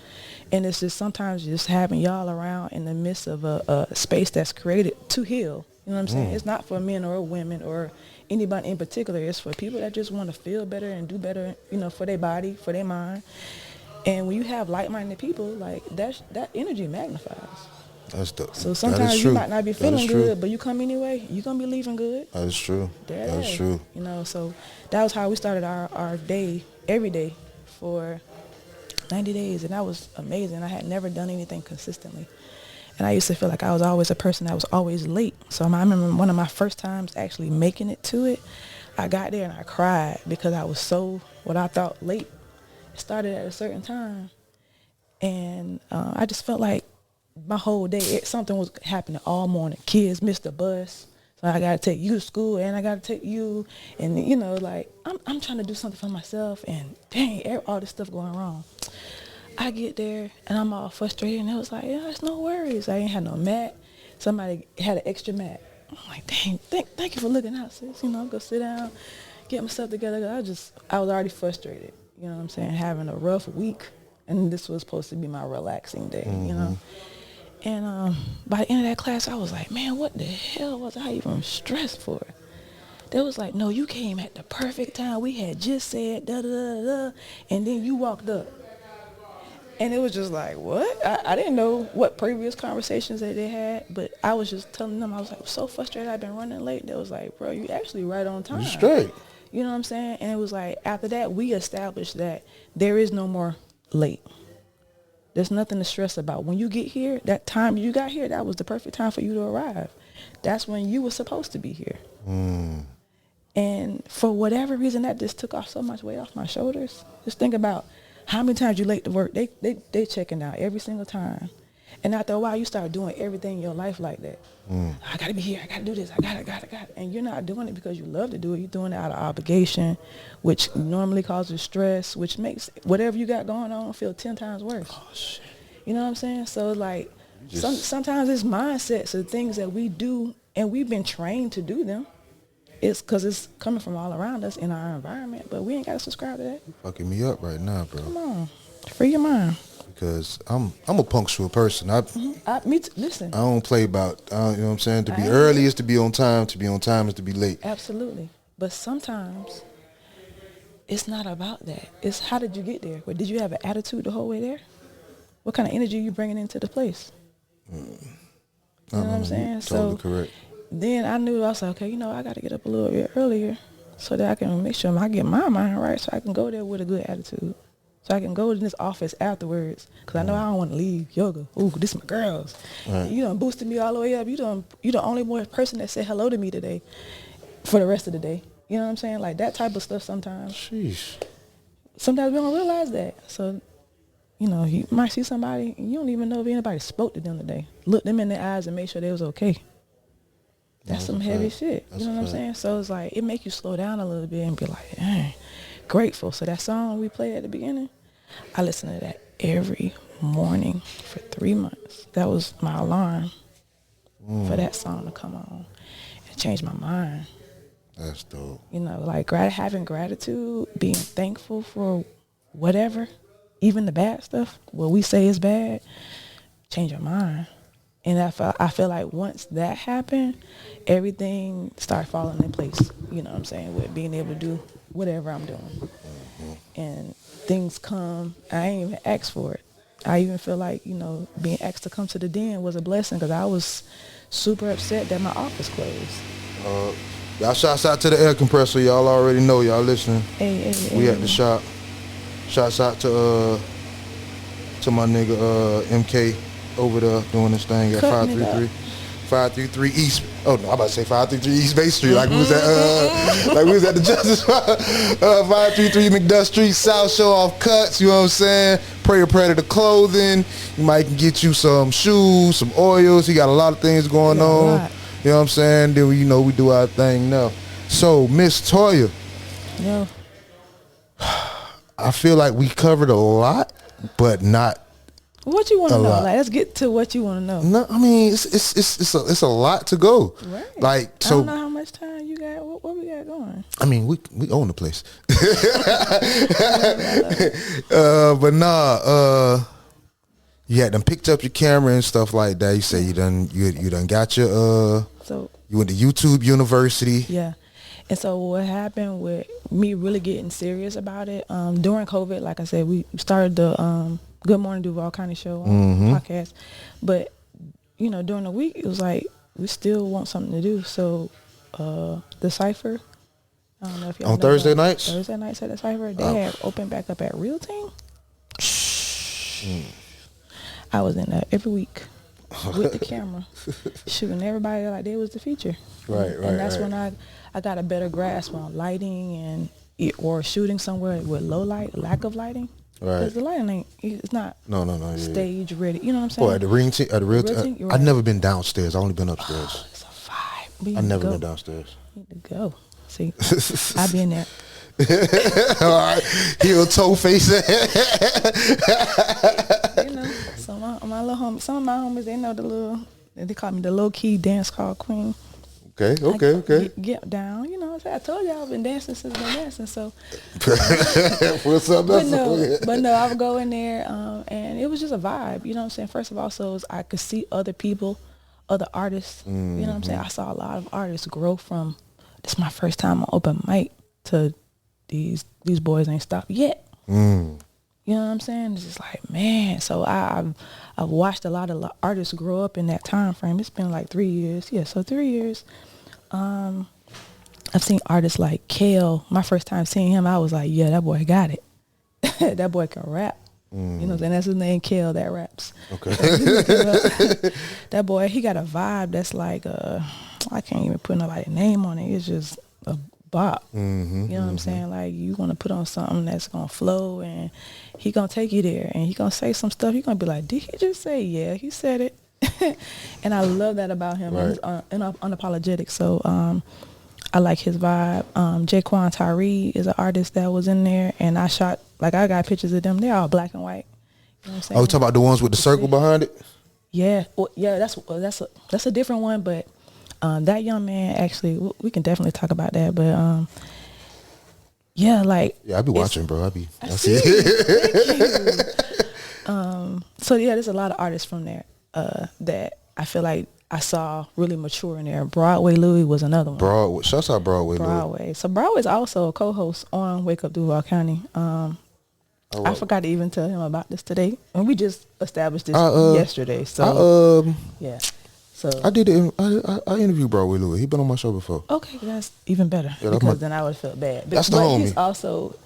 And it's just sometimes just having y'all around in the midst of a space that's created to heal. You know what I'm saying? It's not for men or women or anybody in particular. It's for people that just want to feel better and do better, you know, for their body, for their mind. And when you have like-minded people, like that energy magnifies. That's dope. So sometimes you might not be feeling good, but you come anyway, you're going to be leaving good. That is true. That's true. You know, so that was how we started our day, every day for 90 days. And that was amazing. I had never done anything consistently. And I used to feel like I was always a person that was always late. So I remember one of my first times actually making it to it, I got there and I cried because I was so, what I thought, late. It started at a certain time. And I just felt like my whole day, something was happening all morning. Kids missed the bus. So I got to take you to school and I got to take you. And, you know, like, I'm trying to do something for myself. And dang, all this stuff going wrong. I get there and I'm all frustrated. And it was like, yeah, it's no worries. I ain't had no mat. Somebody had an extra mat. I'm like, dang, thank you for looking out, sis. You know, I'm going to sit down, get myself together. I was already frustrated. You know what I'm saying? Having a rough week. And this was supposed to be my relaxing day, you know? And by the end of that class, I was like, man, what the hell was I even stressed for? They was like, no, you came at the perfect time. We had just said da-da-da-da, and then you walked up. And it was just like, what? I didn't know what previous conversations that they had, but I was just telling them, I was like, so frustrated I've been running late. They was like, bro, you actually right on time. You straight. You know what I'm saying? And it was like, after that, we established that there is no more late. There's nothing to stress about. When you get here, that time you got here, that was the perfect time for you to arrive. That's when you were supposed to be here. And for whatever reason, that just took off so much weight off my shoulders. Just think about how many times you late to work. They checking out every single time. And after a while, you start doing everything in your life like that. I got to be here. I got to do this. I got it. And you're not doing it because you love to do it. You're doing it out of obligation, which normally causes stress, which makes whatever you got going on feel 10 times worse. Oh, shit. You know what I'm saying? So, like, sometimes it's mindsets of things that we do, and we've been trained to do them. It's because it's coming from all around us in our environment, but we ain't got to subscribe to that. You're fucking me up right now, bro. Come on. Free your mind. Because I'm a punctual person. Me too. Listen. I don't play about, you know what I'm saying? To be early is to be on time. To be on time is to be late. Absolutely. But sometimes it's not about that. It's how did you get there? But did you have an attitude the whole way there? What kind of energy you bringing into the place? You know what I'm saying? Totally correct. Then I knew, I was like, okay, you know, I got to get up a little bit earlier so that I can make sure I get my mind right, so I can go there with a good attitude. So I can go in this office afterwards, because I know I don't want to leave yoga. Ooh, this is my girls. Right. You done boosted me all the way up. You the only more person that said hello to me today for the rest of the day. You know what I'm saying? Like that type of stuff sometimes. Sheesh. Sometimes we don't realize that. So, you know, you might see somebody, and you don't even know if anybody spoke to them today. Look them in their eyes and make sure they was okay. That's some heavy shit. You know what I'm saying? So it's like, it make you slow down a little bit and be like, dang, grateful. So that song we played at the beginning, I listen to that every morning for 3 months. That was my alarm for that song to come on and change my mind. That's dope. You know, like having gratitude, being thankful for whatever, even the bad stuff, what we say is bad, change your mind. And I feel like once that happened, everything started falling in place. You know what I'm saying? With being able to do whatever I'm doing. And things come, I ain't even asked for it. I even feel like, you know, being asked to come to the den was a blessing, because I was super upset that my office closed. Y'all shouts out to the air compressor. Y'all already know. Y'all listening. We at the shop. Shouts out to my nigga MK over there doing this thing at 533 East. Oh no, I'm about to say 533 East Bay Street. Like we was at the Justice 533 McDuff Street South. Show off cuts. You know what I'm saying? Prayer Predator clothing. You might can get you some shoes, some oils. He got a lot of things going on. You know what I'm saying? Then we do our thing now. So Miss Toya. Yeah. I feel like we covered a lot, but not. What you want to know? Like, let's get to what you want to know. No, I mean it's a lot to go. Right. Like, so I don't know how much time you got. What we got going? I mean, we own the place. But nah, you had them picked up your camera and stuff like that. You say you done got your so you went to YouTube University. Yeah. And so what happened with me really getting serious about it, during COVID, like I said, we started the Good Morning Duval County show on podcast. But, you know, during the week, it was like, we still want something to do. So the Cypher, I don't know if y'all on know Thursday nights? Thursday nights at the Cypher, they had opened back up at Real Team. I was in there every week with the camera, shooting everybody like they was the feature. Right. And that's when I got a better grasp on lighting or shooting somewhere with low light, lack of lighting. Right. Because the lighting it's not stage ready. You know what I'm saying? Oh, at the Real Team? I've never been downstairs. I've only been upstairs. Oh, it's a vibe. I've never been downstairs. You need to go. See, I be in there. All right. Heel toe face. You know, so my little homies, some of my homies, they know they call me the low key dance hall queen. Okay. Get down. You know, I told y'all I've been dancing since I've been dancing. So, what's up? But no, I would go in there, and it was just a vibe. You know what I'm saying? First of all, so I could see other people, other artists. You know what I'm saying? I saw a lot of artists grow from, this is my first time on open mic, to these boys ain't stopped yet. You know what I'm saying? It's just like, man. So I've watched a lot of artists grow up in that time frame. It's been like 3 years. Yeah, so 3 years. I've seen artists like Kale. My first time seeing him, I was like, yeah, that boy got it. That boy can rap. You know what I'm saying? That's his name, Kale, that raps. Okay. That boy, he got a vibe that's like, I can't even put nobody's name on it. It's just a bop. You know what I'm saying? Like, you want to put on something that's going to flow, and he going to take you there, and he going to say some stuff. You're going to be like, did he just say, yeah, he said it. And I love that about him. Right. He's unapologetic. So I like his vibe. Jaquan Tyree is an artist that was in there, and I got pictures of them. They're all black and white. You know what I'm saying? Oh, you talking about the ones with the circle behind it? Yeah. Well, yeah, that's a different one, but that young man, actually, we can definitely talk about that. But yeah, like, yeah, I be watching, bro. I see Thank it. you. So yeah, there's a lot of artists from there that I feel like I saw really mature in there. Broadway Louie was another one. Broadway, shouts out Broadway. Broadway. So Broadway's also a co-host on Wake Up Duval County. I forgot to even tell him about this today, and we just established this yesterday. So yeah. So I did it. I interviewed Broadway Louie. He been on my show before. Okay, that's even better, because then I would have felt bad. That's the but homie. He's also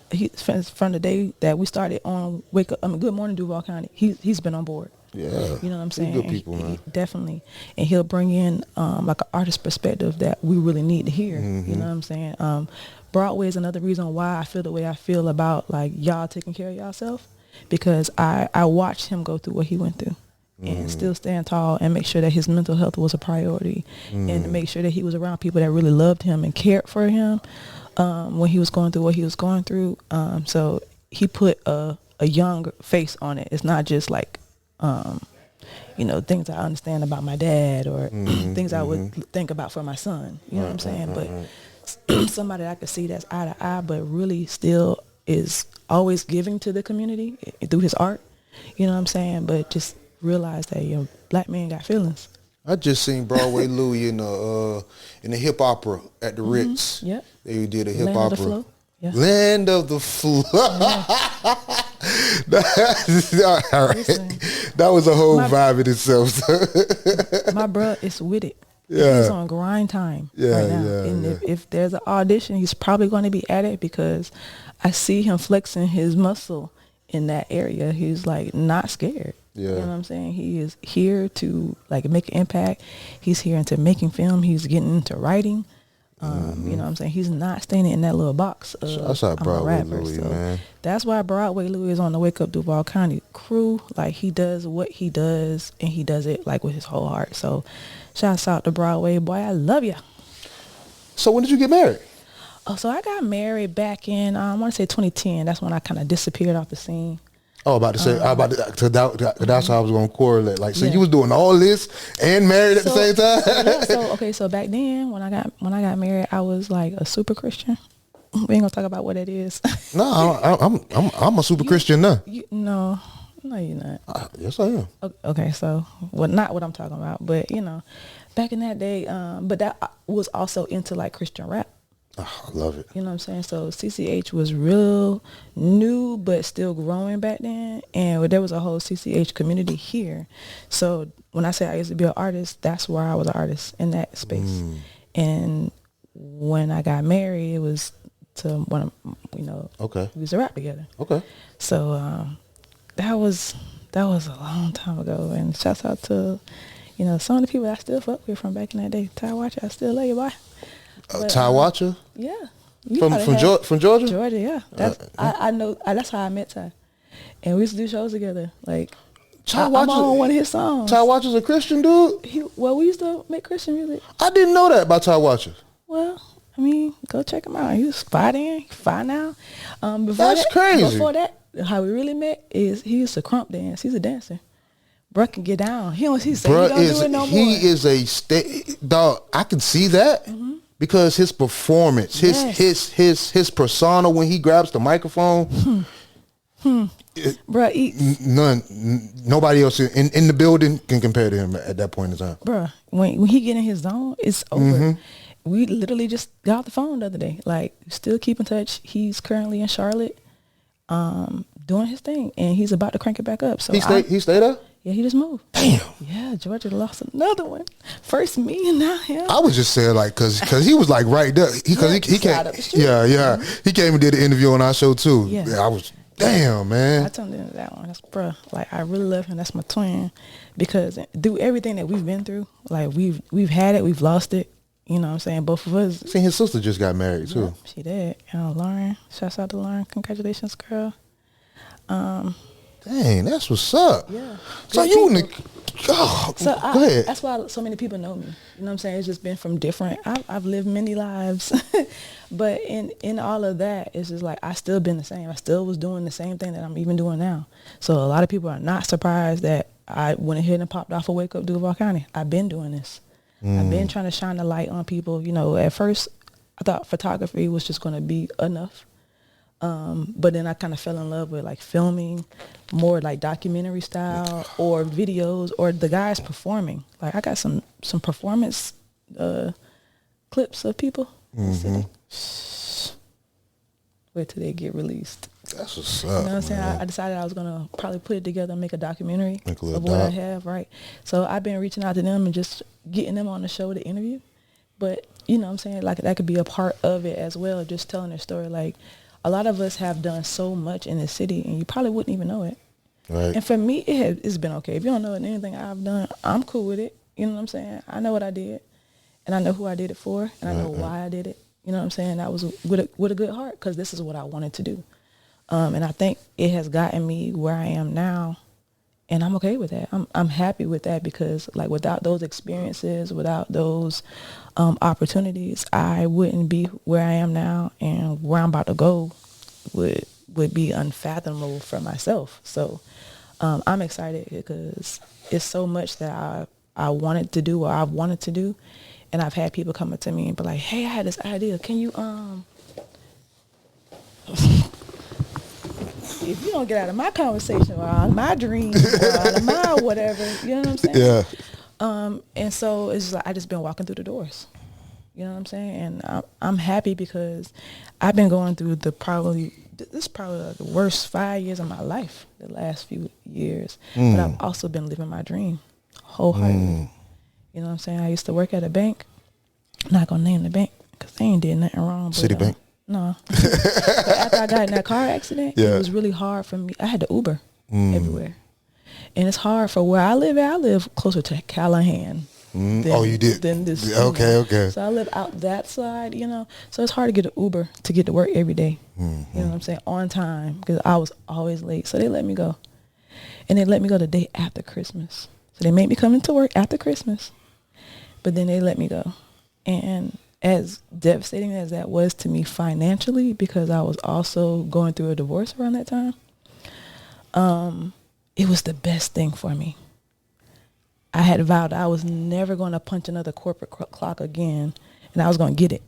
from the day that we started on Good Morning Duval County. He's been on board. Yeah, you know what I'm saying. Good people, man. Definitely, and he'll bring in like an artist perspective that we really need to hear. You know what I'm saying. Broadway is another reason why I feel the way I feel about like y'all taking care of yourself, because I watched him go through what he went through. And still stand tall and make sure that his mental health was a priority, and to make sure that he was around people that really loved him and cared for him when he was going through what he was going through. So he put a young face on it. It's not just like, things I understand about my dad or things I would think about for my son. You know what I'm saying? But somebody I could see that's eye to eye, but really still is always giving to the community through his art. You know what I'm saying? But just realize that black man got feelings. I just seen Broadway Louie in the hip opera at the Ritz. Yep. They did a hip Land opera. of the Flow. Yeah. Land of the Flow. All right. Listen, that was a whole vibe in itself. My bruh is with it. Yeah. He's on grind time right now. And if there's an audition, he's probably going to be at it, because I see him flexing his muscle in that area. He's like not scared. Yeah. You know what I'm saying? He is here to like make an impact. He's here into making film. He's getting into writing. You know what I'm saying? He's not staying in that little box of That's how Broadway Louie, man. That's why Broadway Louie is on the Wake Up Duval County crew. Like, he does what he does, and he does it like with his whole heart. So shouts out to Broadway. Boy, I love you. So when did you get married? Oh, so I got married back in, I want to say 2010. That's when I kind of disappeared off the scene. Oh, about to say, that's how I was going to correlate. Like, so you was doing all this and married at the same time? So back then, when I got married, I was like a super Christian. We ain't gonna talk about what that is. No, I'm a super Christian now. No, you're not. Yes, I am. Okay, so not what I'm talking about, but back in that day, but that was also into like Christian rap. Oh, I love it. You know what I'm saying? So CCH was real new, but still growing back then. And there was a whole CCH community here. So when I say I used to be an artist, that's where I was an artist, in that space. And when I got married, it was to one of, okay, we used to rap together. Okay. So that was a long time ago. And shouts out to, some of the people I still fuck with from back in that day. Ty Watcher, I still love you, boy. Ty Watcher? Yeah. From Georgia? Georgia, yeah. I know. That's how I met Ty. And we used to do shows together. Like, I'm on one of his songs. Ty Watcher's a Christian dude? We used to make Christian music. I didn't know that about Ty Watcher. Well, I mean, go check him out. He was fine then, fine now. That's crazy. Before that, how we really met is he used to crump dance. He's a dancer. Bruh can get down. He don't do it no more. He is a dog. I can see that. Because his performance, his persona when he grabs the microphone, nobody else in the building can compare to him at that point in time. Bruh, when he get in his zone, it's over. We literally just got off the phone the other day. Like, still keep in touch. He's currently in Charlotte. doing his thing, and he's about to crank it back up. So He stayed there? Yeah, he just moved. Damn. Yeah, Georgia lost another one. First me and now him. I was just saying, like, cause he was like right there. He came. Yeah. He came and did an interview on our show too. Yeah. I was, damn, man. I tuned into that one. That's bruh. Like, I really love him. That's my twin, because through everything that we've been through, like we've had it, we've lost it. You know what I'm saying? Both of us. See, his sister just got married too. Yep, she did. Lauren, shouts out to Lauren. Congratulations, girl. Dang, that's what's up. Yeah. So you in the, go ahead. That's why so many people know me. You know what I'm saying? It's just been from different. I've lived many lives, but in all of that, it's just like I still been the same. I still was doing the same thing that I'm even doing now. So a lot of people are not surprised that I went ahead and popped off of Wake Up Duval County. I've been doing this. I've been trying to shine the light on people. You know, at first I thought photography was just going to be enough. But then I kind of fell in love with like filming, more like documentary style, or videos, or the guys performing. Like I got some performance clips of people. Wait till they get released. That's what's up. You know what I'm saying? Man. I decided I was gonna probably put it together and make a documentary Make a of little what I doc. have, right? So I've been reaching out to them and just getting them on the show to interview. But you know what I'm saying? Like that could be a part of it as well, just telling their story. Like a lot of us have done so much in the city and you probably wouldn't even know it. Right. And for me, it's been okay. If you don't know anything I've done, I'm cool with it. You know what I'm saying? I know what I did, and I know who I did it for, and I know why I did it. You know what I'm saying? That was with a good heart, because this is what I wanted to do. And I think it has gotten me where I am now, and I'm okay with that. I'm happy with that, because like without those experiences, without those opportunities, I wouldn't be where I am now, and where I'm about to go would be unfathomable for myself. So I'm excited because it's so much that I wanted to do, or I've wanted to do, and I've had people come up to me and be like, "Hey, I had this idea. Can you if you don't get out of my conversation, or out of my dreams, or out of my whatever," you know what I'm saying? Yeah. And so it's just like I just been walking through the doors. You know what I'm saying? And I'm happy because I've been going through this is probably like the worst 5 years of my life, the last few years. But I've also been living my dream wholeheartedly. You know what I'm saying? I used to work at a bank. I'm not going to name the bank because they ain't did nothing wrong. But, Citibank? No. But after I got in that car accident, it was really hard for me. I had to Uber everywhere. And it's hard for where I live at. I live closer to Callahan. You did? Than this. Okay. So I live out that side, you know. So it's hard to get an Uber to get to work every day. You know what I'm saying? On time, because I was always late. So they let me go. And they let me go the day after Christmas. So they made me come into work after Christmas. But then they let me go. And as devastating as that was to me financially, because I was also going through a divorce around that time, it was the best thing for me. I had vowed I was never going to punch another corporate clock again, and I was going to get it.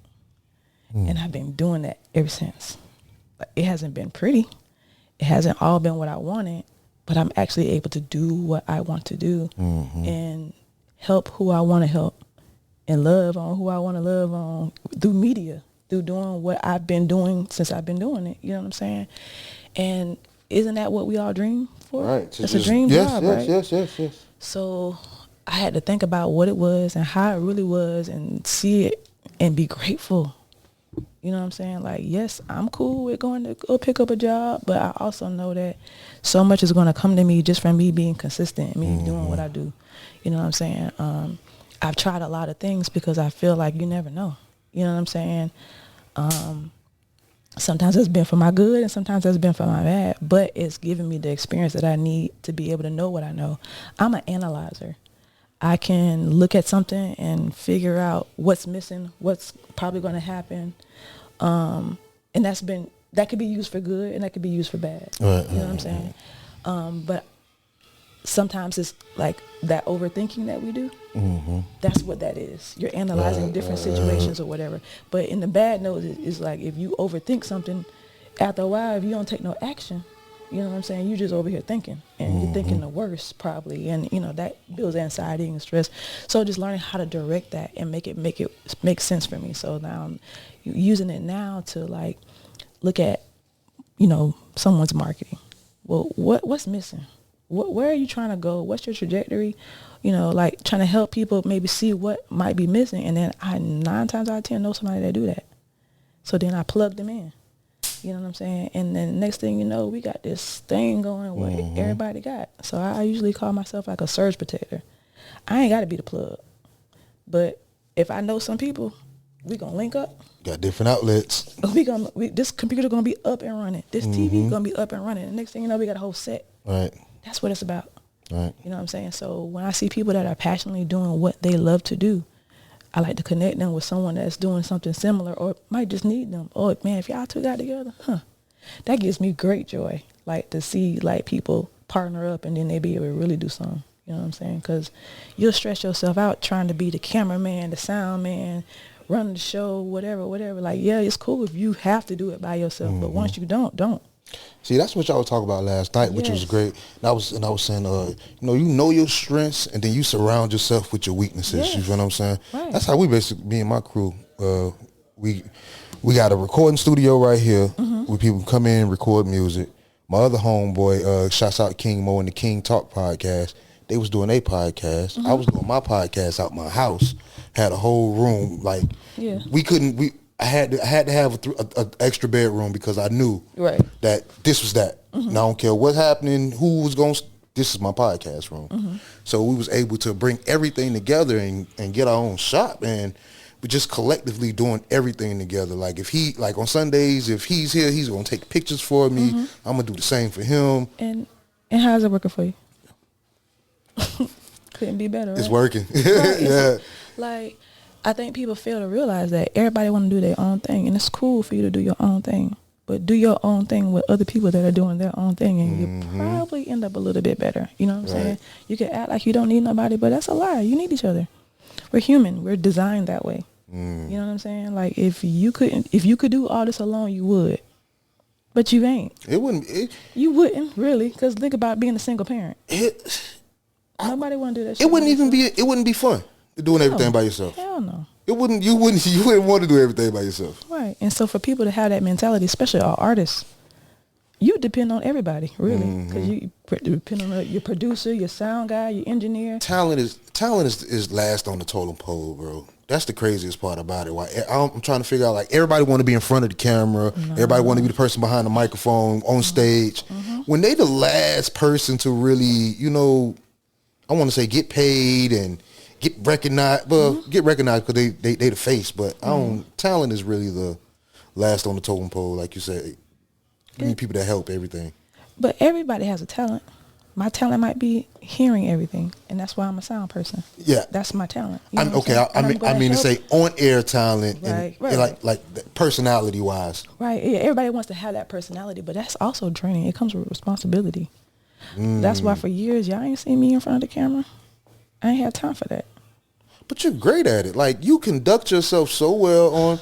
And I've been doing that ever since. But it hasn't been pretty. It hasn't all been what I wanted, but I'm actually able to do what I want to do and help who I want to help and love on who I want to love on through media, through doing what I've been doing since I've been doing it. You know what I'm saying? And isn't that what we all dream for? Right. It's a dream job, right? Yes. So I had to think about what it was and how it really was and see it and be grateful. You know what I'm saying? Like, yes, I'm cool with going to go pick up a job, but I also know that so much is going to come to me just from me being consistent, me doing what I do. You know what I'm saying? I've tried a lot of things because I feel like you never know. You know what I'm saying? Sometimes it's been for my good and sometimes it's been for my bad, but it's given me the experience that I need to be able to know what I know. I'm an analyzer. I can look at something and figure out what's missing, what's probably going to happen. And that could be used for good and that could be used for bad. Right, you know what I'm saying? But sometimes it's like that overthinking that we do. That's what that is. You're analyzing different situations or whatever. But in the bad note, it's like if you overthink something, after a while, if you don't take no action, you know what I'm saying? You're just over here thinking, and you're thinking the worst probably, and you know that builds anxiety and stress. So just learning how to direct that and make it make sense for me. So now I'm using it now to like look at, you know, someone's marketing. well, what's missing? Where are you trying to go? What's your trajectory? You know, like trying to help people maybe see what might be missing. And then I 9 times out of 10 know somebody that do that. So then I plug them in. You know what I'm saying? And then next thing you know, we got this thing going what everybody got. So I usually call myself like a surge protector. I ain't got to be the plug. But if I know some people, we going to link up. Got different outlets. This computer going to be up and running. This TV going to be up and running. And next thing you know, we got a whole set. Right. That's what it's about. Right. You know what I'm saying? So when I see people that are passionately doing what they love to do, I like to connect them with someone that's doing something similar or might just need them. Oh, man, if y'all two got together, that gives me great joy. Like to see like people partner up and then they be able to really do something. You know what I'm saying? Because you'll stress yourself out trying to be the cameraman, the sound man, run the show, whatever. Like, yeah, it's cool if you have to do it by yourself. But once you don't. See, that's what y'all was talking about last night, which was great. And I was saying, you know your strengths, and then you surround yourself with your weaknesses. Yes. You know what I'm saying? Right. That's how we basically, me and my crew, we got a recording studio right here where people come in and record music. My other homeboy, shouts out King Mo and the King Talk podcast. They was doing a podcast. I was doing my podcast out my house. Had a whole room like I had to have a extra bedroom because I knew that this was that. And I don't care what's happening, who was going. This is my podcast room. So we was able to bring everything together and get our own shop, and we just collectively doing everything together. Like on Sundays, if he's here, he's gonna take pictures for me. I'm gonna do the same for him. And how's it working for you? Couldn't be better. Right? It's working. Right? Like, I think people fail to realize that everybody want to do their own thing, and it's cool for you to do your own thing, but do your own thing with other people that are doing their own thing, and you probably end up a little bit better. You know what I'm saying? You can act like you don't need nobody, but that's a lie. You need each other. We're human. We're designed that way. You know what I'm saying? Like, if you could do all this alone, you would, but you ain't. You wouldn't really, because think about being a single parent. Nobody want to do that shit. It wouldn't be fun doing everything by yourself. Hell no. You wouldn't want to do everything by yourself. Right. And so for people to have that mentality, especially our artists, you depend on everybody, really, because you depend on your producer, your sound guy, your engineer. Talent is last on the totem pole, bro. That's the craziest part about it. Why I'm trying to figure out, like, everybody want to be in front of the camera. No. Everybody want to be the person behind the microphone on stage. When they the last person to really, I want to say get paid and get recognized. Well, get recognized because they the face, but talent is really the last on the totem pole, like you said. You need people that help everything. But everybody has a talent. My talent might be hearing everything, and that's why I'm a sound person. Yeah, that's my talent. I mean to say on air talent, right. Like personality wise. Right. Yeah. Everybody wants to have that personality, but that's also training. It comes with responsibility. That's why for years y'all ain't seen me in front of the camera. I ain't had time for that. But you're great at it. Like, you conduct yourself so well on.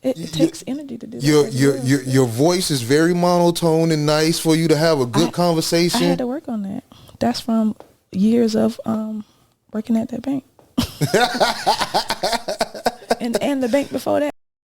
It takes energy to do that. Your voice is very monotone and nice for you to have a good conversation. I had to work on that. That's from years of working at that bank. and the bank before that.